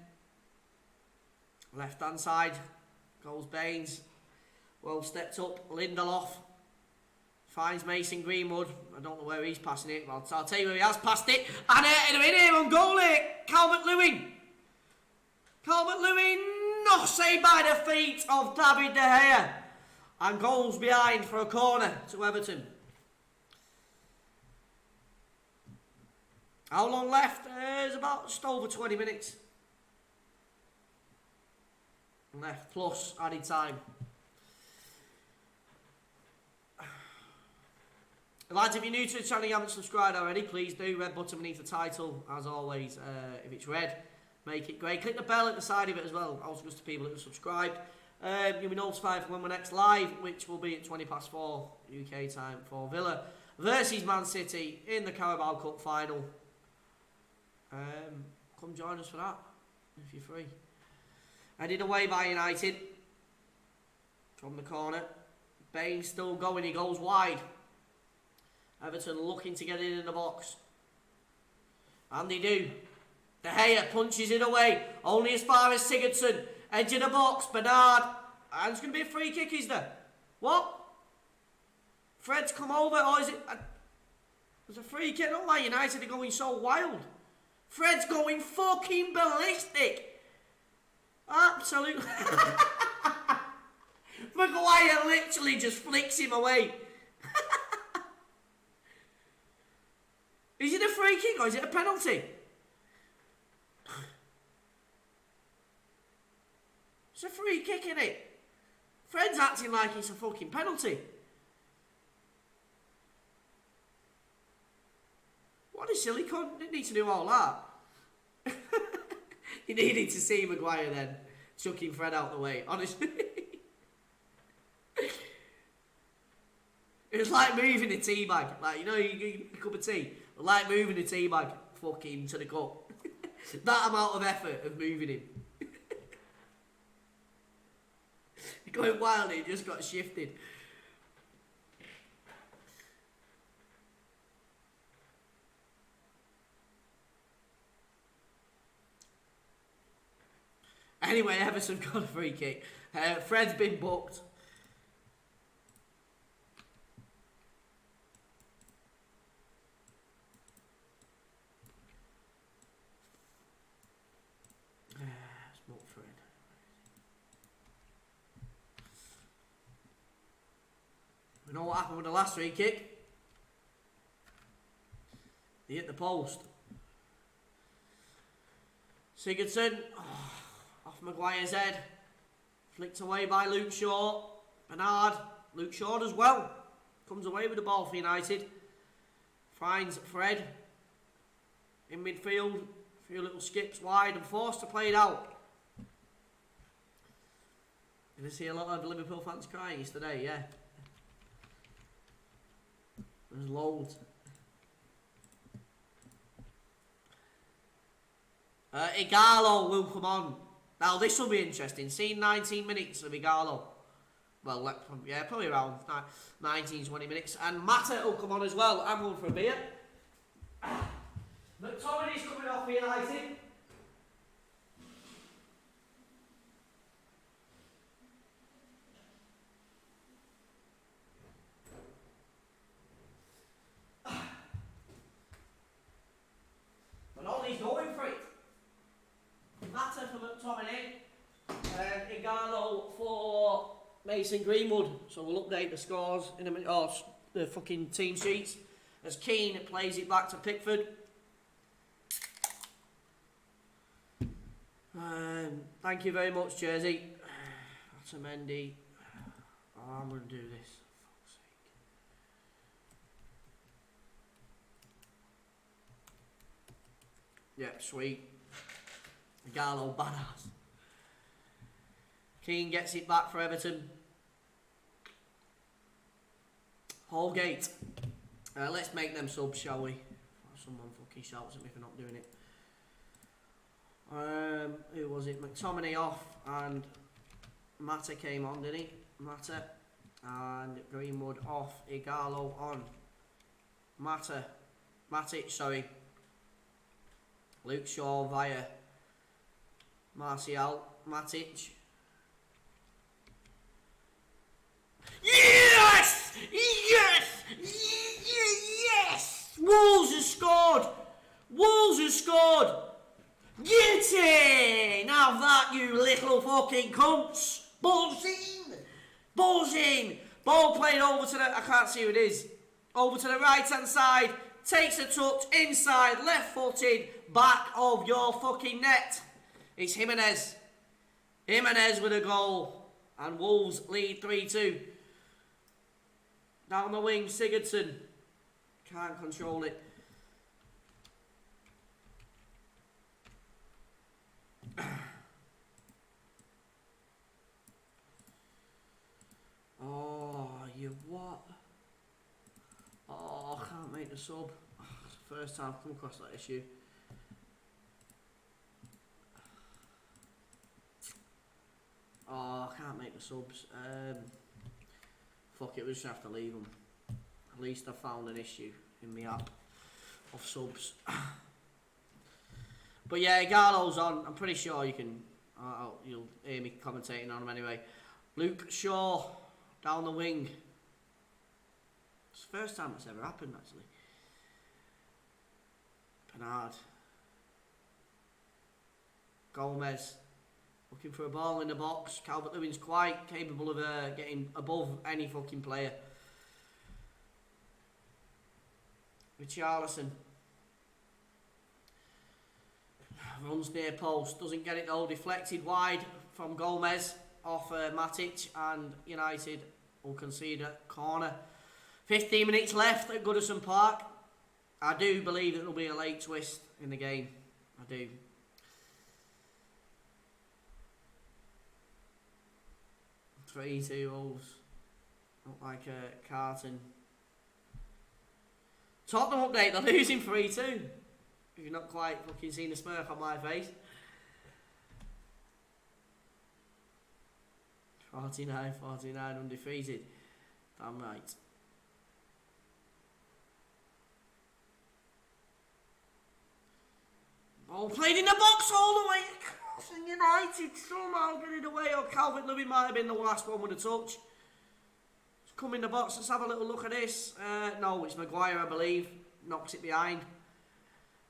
Left hand side goes Baines. Well stepped up. Lindelof finds Mason Greenwood. I don't know where he's passing it, but I'll tell you where he has passed it. And in here on goal it. Calvert-Lewin. Calvert-Lewin. No, saved by the feet of David De Gea. And goals behind for a corner to Everton. How long left? There's about just over 20 minutes. Left plus added time. Lads, if you're new to the channel and you haven't subscribed already, please do. Red button beneath the title, as always. If it's red, make it grey. Click the bell at the side of it as well. Also just to people that have subscribed. You'll be notified for when we're next live, which will be at 4:20 UK time for Villa versus Man City in the Carabao Cup final. Come join us for that, if you're free. Headed away by United. From the corner. Bain still going, he goes wide. Everton looking to get in the box. And they do. De Gea punches it away. Only as far as Sigurdsson. Edge of the box. Bernard. And it's going to be a free kick, is there? What? Fred's come over. Or is it... There's a free kick. Not like United are going so wild. Fred's going fucking ballistic. Absolutely. Maguire literally just flicks him away. Is it a free kick or is it a penalty? It's a free kick, isn't it? Fred's acting like it's a fucking penalty. What a silly cunt. Didn't need to do all that. He needed to see Maguire then chucking Fred out the way, honestly. It was like moving a tea bag. Like, you know, you get a cup of tea. Like moving a tea bag fucking to the cup. That amount of effort of moving him. Going wild, it just got shifted. Anyway, Everton got a free kick. Fred's been booked. Smoke Fred. We know what happened with the last free kick. He hit the post. Sigurdsson. Off Maguire's head. Flicked away by Luke Shaw. Bernard. Luke Shaw as well. Comes away with the ball for United. Finds Fred. In midfield. A few little skips wide and forced to play it out. Did I see a lot of Liverpool fans crying yesterday? Yeah. There's loads. Igalo will come on. Now this will be interesting. Seeing 19 minutes of Igalo. Well, yeah, probably around 19, 20 minutes. And Mata will come on as well. I'm going for a beer. McTominay's coming off for United. But all he's going for it. Mata for McTominay. Igalo for Mason Greenwood. So we'll update the scores in a minute. Oh, the fucking team sheets. As Keane plays it back to Pickford. Thank you very much, Jersey. Otamendi. Oh, I'm going to do this. For fuck's sake. Yep, sweet. Gallo, badass. Keane gets it back for Everton. Holgate. Let's make them subs, shall we? Someone fucking shouts at me for not doing it. Who was it? McTominay off and Mata came on, didn't he? Mata and Greenwood off. Igalo on. Matic, sorry. Luke Shaw via Martial. Matic. Yes! Yes! Yes! Wolves has scored! Wolves has scored! Get in! Have that, you little fucking cunts! Ball's in! Ball's in! Ball played over to the... I can't see who it is. Over to the right-hand side. Takes a touch. Inside. Left-footed. Back of your fucking net. It's Jimenez. Jimenez with a goal. And Wolves lead 3-2. Down the wing, Sigurdsson. Can't control it. Oh, you what? Oh, I can't make the sub. It's the first time I've come across that issue. Oh, I can't make the subs. Fuck it, we just have to leave them. At least I found an issue in the app of subs. But yeah, Garlo's on. I'm pretty sure you can. You'll hear me commentating on him anyway. Luke Shaw down the wing. It's the first time it's ever happened actually. Bernard. Gomez. Looking for a ball in the box. Calvert-Lewin's quite capable of getting above any fucking player. Richarlison. Runs near post. Doesn't get it though. Deflected wide from Gomez off Matic. And United will concede a corner. 15 minutes left at Goodison Park. I do believe it will be a late twist in the game. I do. Three, 2 Wolves. Look like a carton. Tottenham update, they're losing 3-2. If you've not quite fucking seen the smirk on my face. 49 undefeated. Damn right. Ball played in the box all the way across, and United somehow get it away. Or Calvert-Lewin might have been the last one with a touch. It's come in the box. Let's have a little look at this. No, it's Maguire, I believe. Knocks it behind.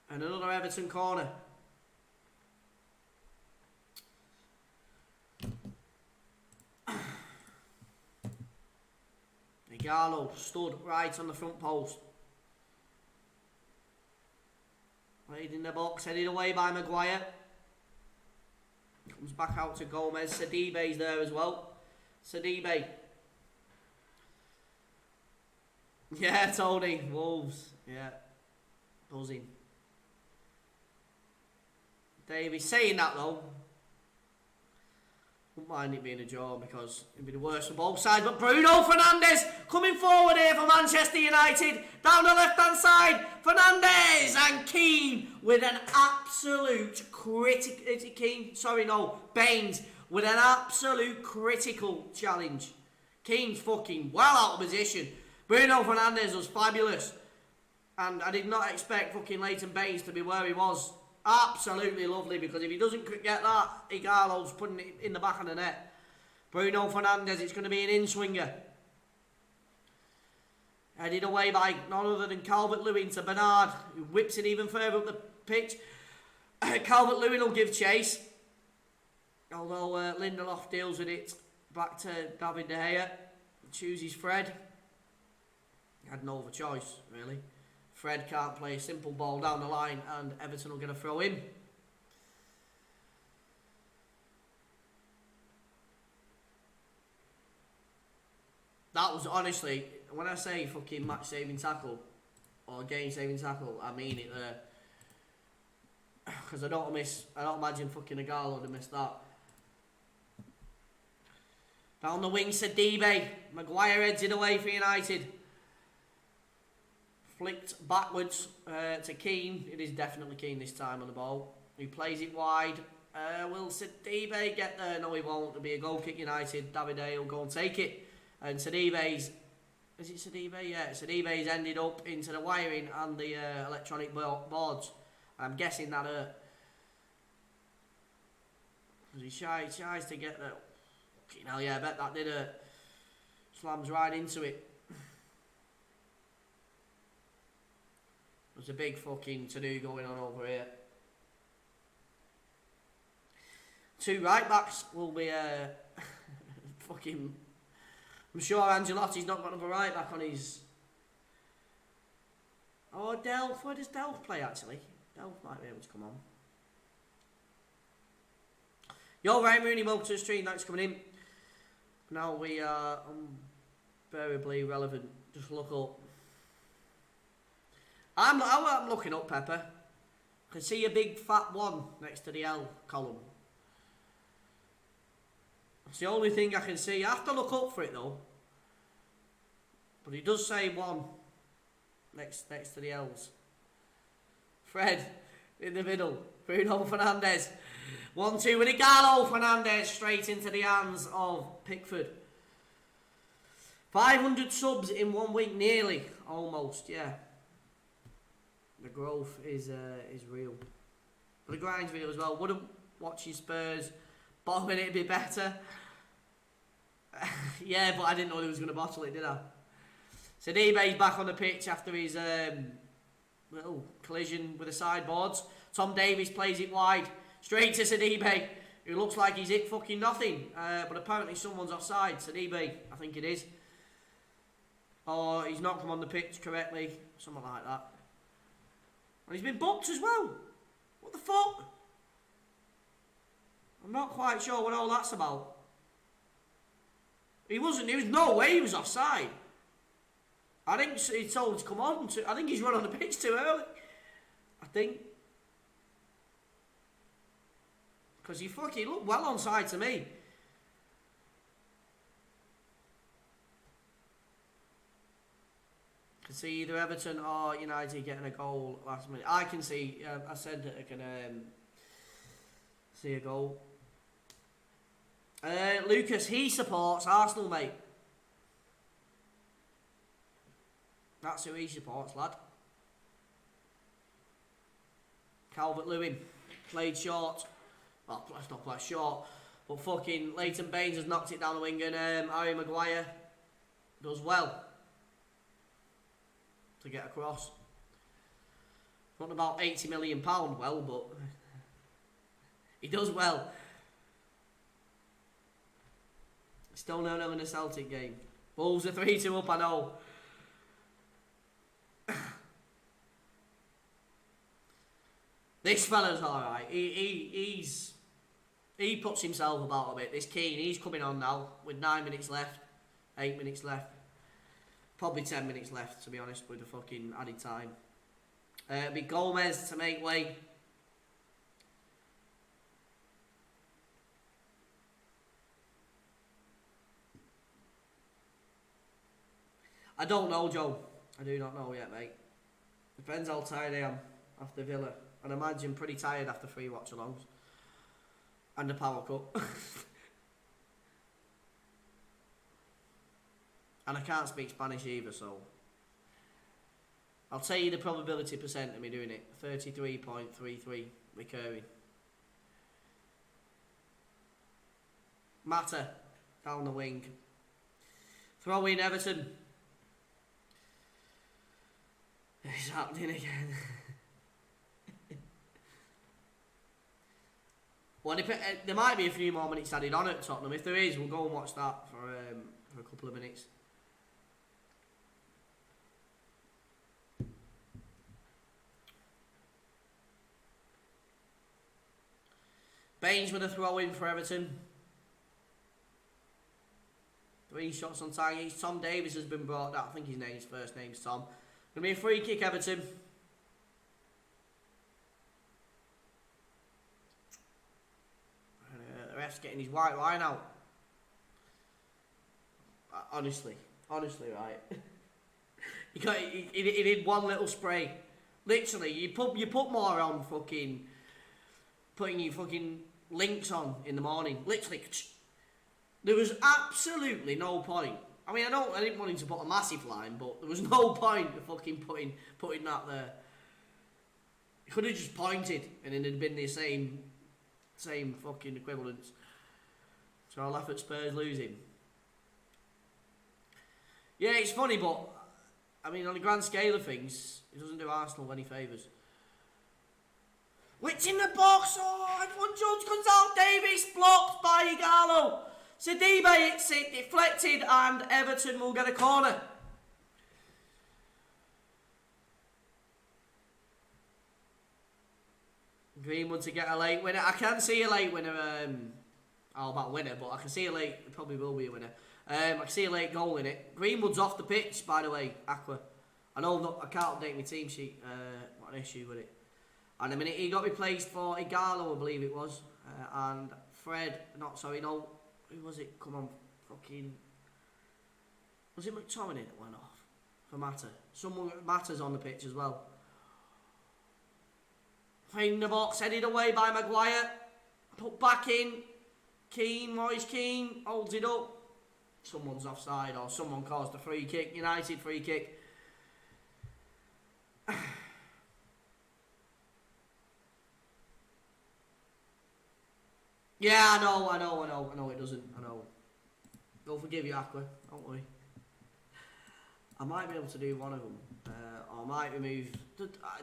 And another Everton corner. Igalo stood right on the front post. Played in the box, headed away by Maguire. Comes back out to Gomez. Sidibe's there as well. Sidibe. Yeah, Tony. Wolves. Yeah. Buzzing. Davey saying that though. Wouldn't mind it being a draw because it'd be the worst for both sides. But Bruno Fernandes coming forward here for Manchester United. Down the left hand side. Fernandes and Keane with an absolute critical. Is it Keane? Sorry, no. Baines with an absolute critical challenge. Keane's fucking well out of position. Bruno Fernandes was fabulous. And I did not expect fucking Leighton Baines to be where he was. Absolutely lovely, because if he doesn't get that, Igalo's putting it in the back of the net. Bruno Fernandes, it's going to be an in-swinger. Headed away by none other than Calvert-Lewin to Bernard, who whips it even further up the pitch. Calvert-Lewin will give chase. Although Lindelof deals with it. Back to David De Gea. Chooses Fred. Had no other choice, really. Fred can't play a simple ball down the line, and Everton will get a throw in. That was honestly, when I say fucking match saving tackle or game saving tackle, I mean it there. Because I don't imagine fucking Igalo would have missed that. Down the wing, Sidibe. Maguire heads it away for United. Flicked backwards to Keane. It is definitely Keane this time on the ball. He plays it wide. Will Sidibe get there? No, he won't. It'll be a goal kick United. Davide will go and take it. And Sidibe's... Is it Sidibe? Yeah, Sidibe's ended up into the wiring and the electronic boards. I'm guessing that hurt. Because he tries to get there. Fucking hell, yeah, I bet that did hurt. Slams right into it. There's a big fucking to-do going on over here. Two right-backs will be fucking... I'm sure Ancelotti's not got another right-back on his... Oh, Delph. Where does Delph play, actually? Delph might be able to come on. Yo, right, Mooney, welcome to the stream. Thanks for coming in. Now we are unbearably relevant. Just look up. I'm looking up, Pepper. I can see a big fat 1 next to the L column. It's the only thing I can see. I have to look up for it though. But it does say 1 next to the L's. Fred in the middle. Bruno Fernandes. 1-2 with Igalo. Fernandes straight into the hands of Pickford. 500 subs in 1 week, nearly, almost, yeah. The growth is real. But the grind's real as well. Wouldn't watching Spurs bottling it a bit better. Yeah, but I didn't know he was going to bottle it, did I? Sidibe's back on the pitch after his little collision with the sideboards. Tom Davies plays it wide, straight to Sidibe, who looks like he's hit fucking nothing. But apparently someone's offside. Sidibe, I think it is. Or he's not come on the pitch correctly, something like that. And he's been booked as well. What the fuck? I'm not quite sure what all that's about. There was no way he was offside. I think he told him to come on. I think he's run on the pitch too early. I think. Because he looked well onside to me. Can see either Everton or United getting a goal last minute. I can see. I said that I can see a goal. Lucas, he supports Arsenal, mate. That's who he supports, lad. Calvert-Lewin played short. Well, let's not play short. But fucking Leighton Baines has knocked it down the wing, and Harry Maguire does well to get across. Not about £80 million well, but he does well. Still no in the Celtic game. Wolves are 3-2 up, I know. This fella's alright. He puts himself about a bit. This Keane, he's coming on now with 9 minutes left, 8 minutes left. Probably 10 minutes left, to be honest, with the fucking added time. It'll be Gomez to make way. I don't know, Joe. I do not know yet, mate. Depends how tired I am after Villa. And I imagine pretty tired after 3 watch-alongs. And the Power Cup. And I can't speak Spanish either, so I'll tell you the probability percent of me doing it. 33.33 recurring. Mata down the wing. Throw in Everton. It's happening again. Well, there might be a few more minutes added on at Tottenham. If there is, we'll go and watch that for a couple of minutes. Baines with a throw in for Everton. 3 shots on target. Tom Davies has been brought down. I think his first name's Tom. Gonna be a free kick, Everton. And, the ref's getting his white line out. Honestly, right. He did one little spray. Literally, you put more on fucking putting your fucking links on in the morning. Literally, there was absolutely no point. I mean, I didn't want him to put a massive line, but there was no point of fucking putting that there. He could have just pointed, and it had been the same fucking equivalence. So I'll laugh at Spurs losing. Yeah, it's funny, but I mean, on the grand scale of things, it doesn't do Arsenal any favours. Which in the box? Oh, one judge comes out. Davies blocked by Igalo. Sidibe hits it, deflected, and Everton will get a corner. Greenwood to get a late winner. I can see a late winner. About winner, but I can see a late. It probably will be a winner. I can see a late goal in it. Greenwood's off the pitch, by the way. Aqua I know I can't update my team sheet. What an issue with it. And a minute he got replaced for Igalo, I believe it was. And Fred, who was it? Come on, fucking. Was it McTominay that went off for Mata? Someone Mata's on the pitch as well. In the box, headed away by Maguire. Put back in. Keane, Moise Keane holds it up. Someone's offside or someone caused a free kick. United free kick. Yeah, I know it doesn't. I know. They'll forgive you, Aqua. Don't worry. I might be able to do one of them. Or I might remove...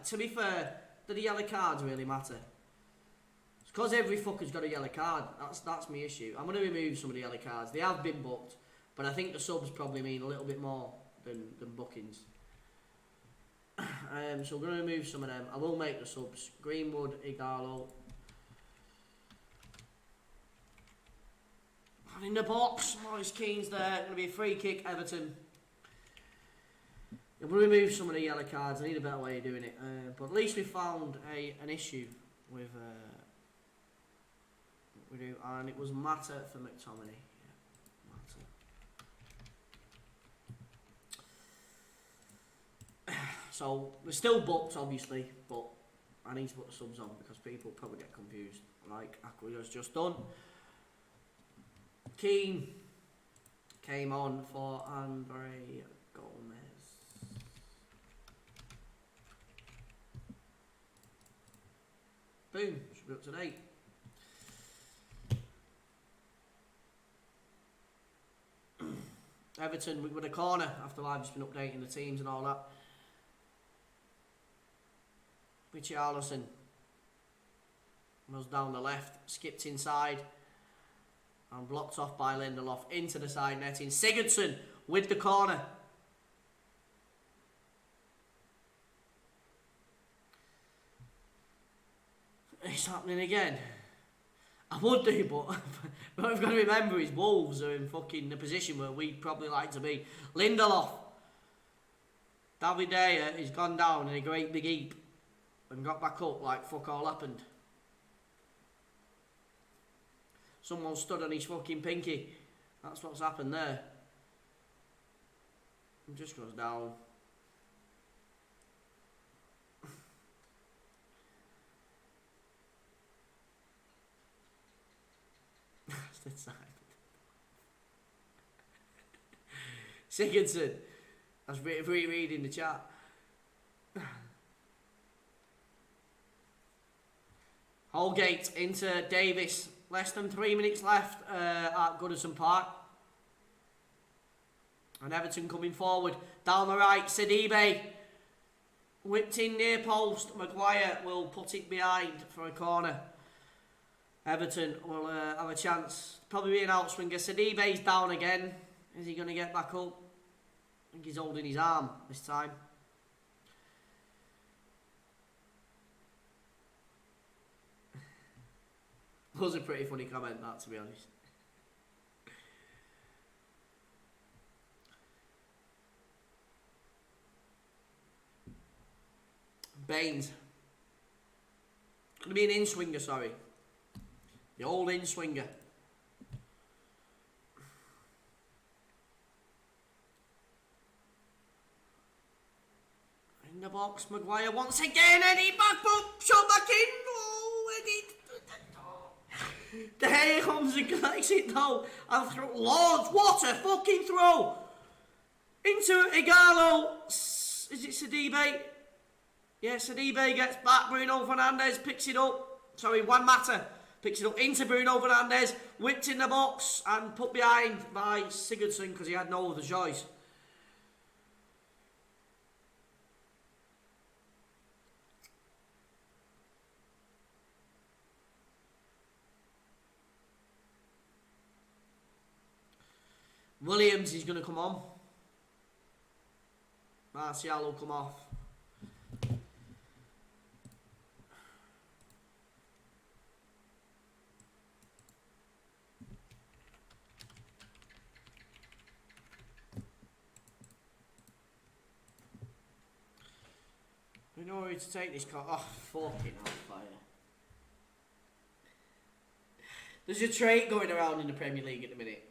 To be fair, do the yellow cards really matter? It's because every fucker's got a yellow card. That's my issue. I'm going to remove some of the yellow cards. They have been booked, but I think the subs probably mean a little bit more than bookings. So we're going to remove some of them. I will make the subs. Greenwood, Igalo. And in the box, Moise Keane's there. Going to be a free kick, Everton. I'm going to remove some of the yellow cards. I need a better way of doing it. But at least we found an issue with... we do, and it was Mata for McTominay. Yeah, Mata. So we're still booked, obviously, but I need to put the subs on because people probably get confused, like Aqua's just done. Keane came on for Andre Gomez. Boom, should be up to date. Everton with a corner after I've just been updating the teams and all that. Richarlison was down the left, skipped inside and blocked off by Lindelof into the side netting. Sigurdsson with the corner. It's happening again. I would do, but what we've got to remember is Wolves are in fucking the position where we'd probably like to be. Lindelof. David Dyer has gone down in a great big heap and got back up like fuck all happened. Someone stood on his fucking pinky. That's what's happened there. It just goes down. Sigurdsson. I was rereading the chat. Holgate into Davis. Less than 3 minutes left at Goodison Park. And Everton coming forward. Down the right, Sidibe. Whipped in near post. Maguire will put it behind for a corner. Everton will have a chance. Probably be an outswinger. Sidibe's down again. Is he going to get back up? I think he's holding his arm this time. Was a pretty funny comment, that, to be honest. Baines. Going to be an in-swinger, sorry. The old in-swinger. In the box, Maguire once again, Eddie back up, shot back in. Oh, Eddie. There comes and collects it though. And throw, Lords, what a fucking throw! Into Igalo. Is it Sidibe? Yeah, Sidibe gets back. Bruno Fernandes picks it up. Sorry, Juan Mata picks it up into Bruno Fernandes. Whipped in the box and put behind by Sigurdsson because he had no other choice. Williams is going to come on. Martial will come off. in order to take this car. Oh, fucking hellfire. There's a trait going around in the Premier League at the minute.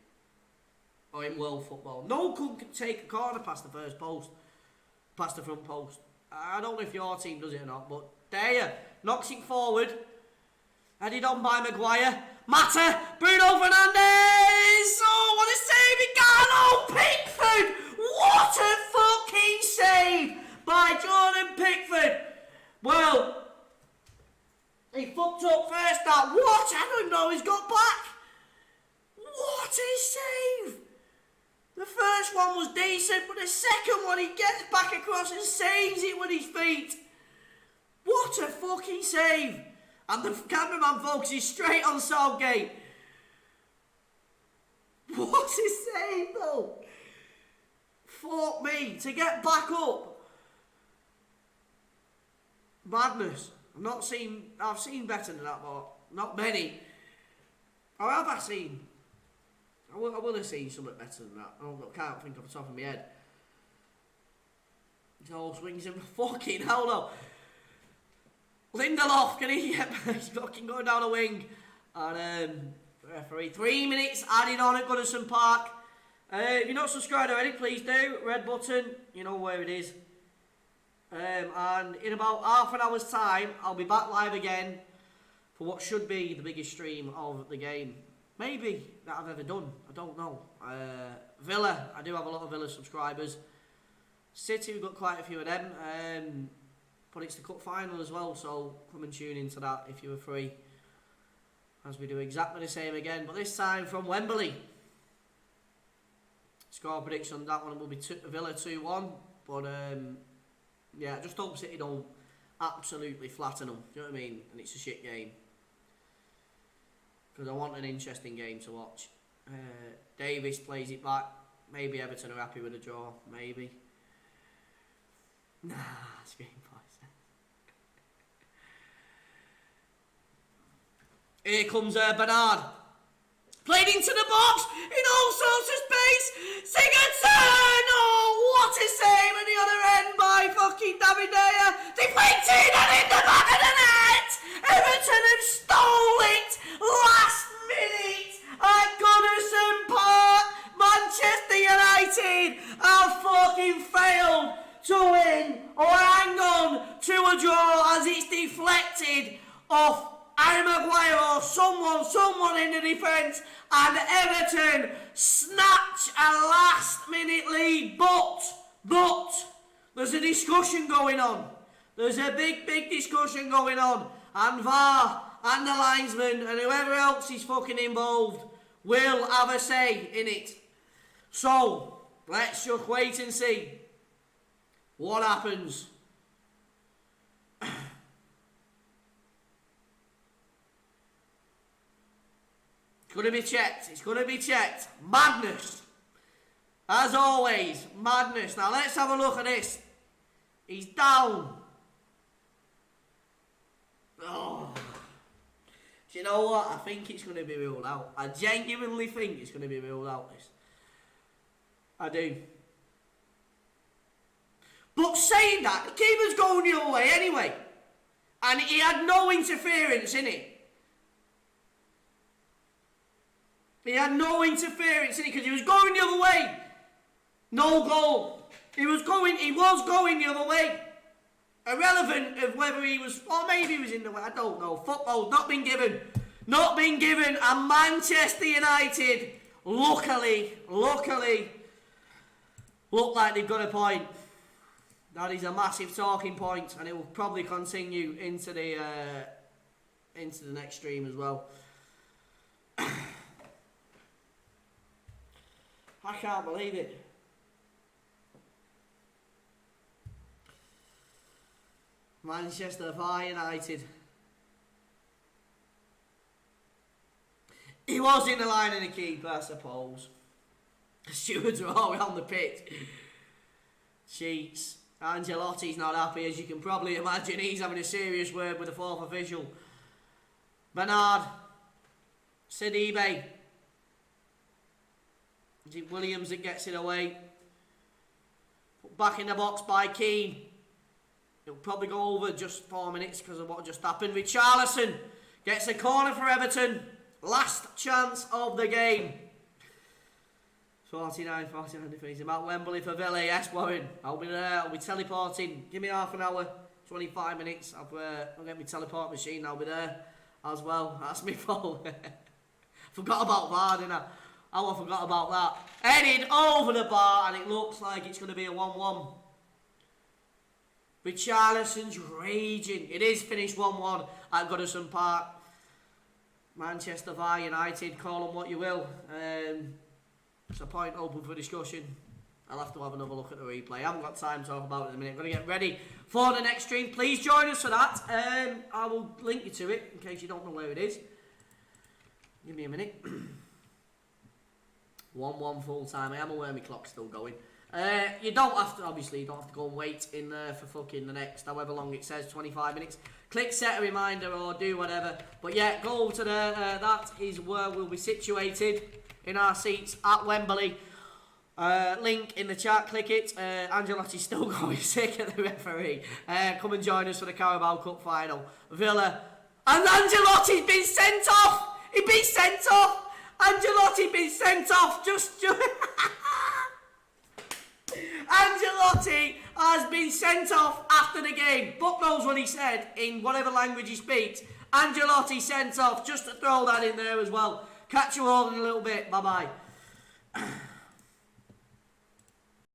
Or in world football. No one can take a corner past the first post. Past the front post. I don't know if your team does it or not, but there, knocks it forward. Headed on by Maguire. Mata, Bruno Fernandes! Oh, what a save! Garno Pickford! What a fucking save by Jordan Pickford! Well, he fucked up first half. What? I don't know, he's got back. What a save! The first one was decent, but the second one he gets back across and saves it with his feet. What a fucking save! And the cameraman focuses straight on Southgate. What a save though! Fuck me, to get back up. Madness. I've seen better than that, but not many. Or have I seen? I will have seen something better than that. I can't think off the top of my head. He all swings him. Fucking hell no. Lindelof, can he get he's fucking going down a wing. And referee, 3 minutes added on at Goodison Park. If you're not subscribed already, please do. Red button, you know where it is. And in about half an hour's time, I'll be back live again for what should be the biggest stream of the game. Maybe that I've ever done. I don't know. Villa, I do have a lot of Villa subscribers. City, we've got quite a few of them. But it's the cup final as well, so come and tune into that if you were free. As we do exactly the same again, but this time from Wembley. Score prediction on that one will be Villa 2-1. But yeah, just hope City don't absolutely flatten them. Do you know what I mean? And it's a shit game. Because I want an interesting game to watch. Davis plays it back. Maybe Everton are happy with a draw. Maybe. Nah, screen voice. Here comes Bernard. Played into the box. In all sorts of space. Sigurdsson! Oh, what a save at the other end by fucking David De Gea. Deflected and in the back of the net. Everton have stole it last minute at Goodison Park. Manchester United have fucking failed to win or hang on to a draw as it's deflected off Harry Maguire or someone in the defence, and Everton snatch a last minute lead, but there's a discussion going on. There's a big discussion going on, and VAR and the linesman and whoever else is fucking involved will have a say in it. So let's just wait and see what happens. It's going to be checked. Madness. As always, madness. Now let's have a look at this. He's down. Oh. Do you know what? I think it's going to be ruled out. I genuinely think it's going to be ruled out, this. I do. But saying that, the keeper's going the other way anyway. And he had no interference in it. He had no interference in it because he was going the other way. No goal. He was going the other way. Irrelevant of whether he was, or maybe he was in the way, I don't know. Football, not been given. Not been given. And Manchester United, luckily, look like they've got a point. That is a massive talking point, and it will probably continue into the next stream as well. I can't believe it. Manchester United. He was in the line of the keeper, I suppose. The stewards are all around the pitch. Cheats. Ancelotti's not happy, as you can probably imagine. He's having a serious word with the fourth official. Bernard. Sidibe. Is it Williams that gets it away? Put back in the box by Keane. It'll probably go over just 4 minutes because of what just happened. Richarlison gets a corner for Everton. Last chance of the game. 49 defeats. I'm at Wembley for Villa. Yes, Warren. I'll be there. I'll be teleporting. Give me half an hour. 25 minutes. I'll get my teleport machine. I'll be there as well. That's me fault. Forgot about VAR, didn't I? Oh, I forgot about that. Headed over the bar, and it looks like it's going to be a 1-1. Richarlison's raging. It is finished 1-1 at Goodison Park. Manchester via United, call them what you will. It's a point open for discussion. I'll have to have another look at the replay. I haven't got time to talk about it in a minute. I'm going to get ready for the next stream. Please join us for that. I will link you to it in case you don't know where it is. Give me a minute. 1-1 full time. I am aware my clock's still going. You don't have to, obviously, you don't have to go and wait in there for fucking the next, however long it says, 25 minutes. Click set a reminder or do whatever. But yeah, go over to there. That is where we'll be situated in our seats at Wembley. Link in the chat, click it. Angelotti's still going sick at the referee. Come and join us for the Carabao Cup final. Villa. And Angelotti's been sent off! He's been sent off! Angelotti been sent off! Just Angelotti has been sent off after the game. Fuck knows what he said in whatever language he speaks. Angelotti sent off, just to throw that in there as well. Catch you all in a little bit. Bye-bye.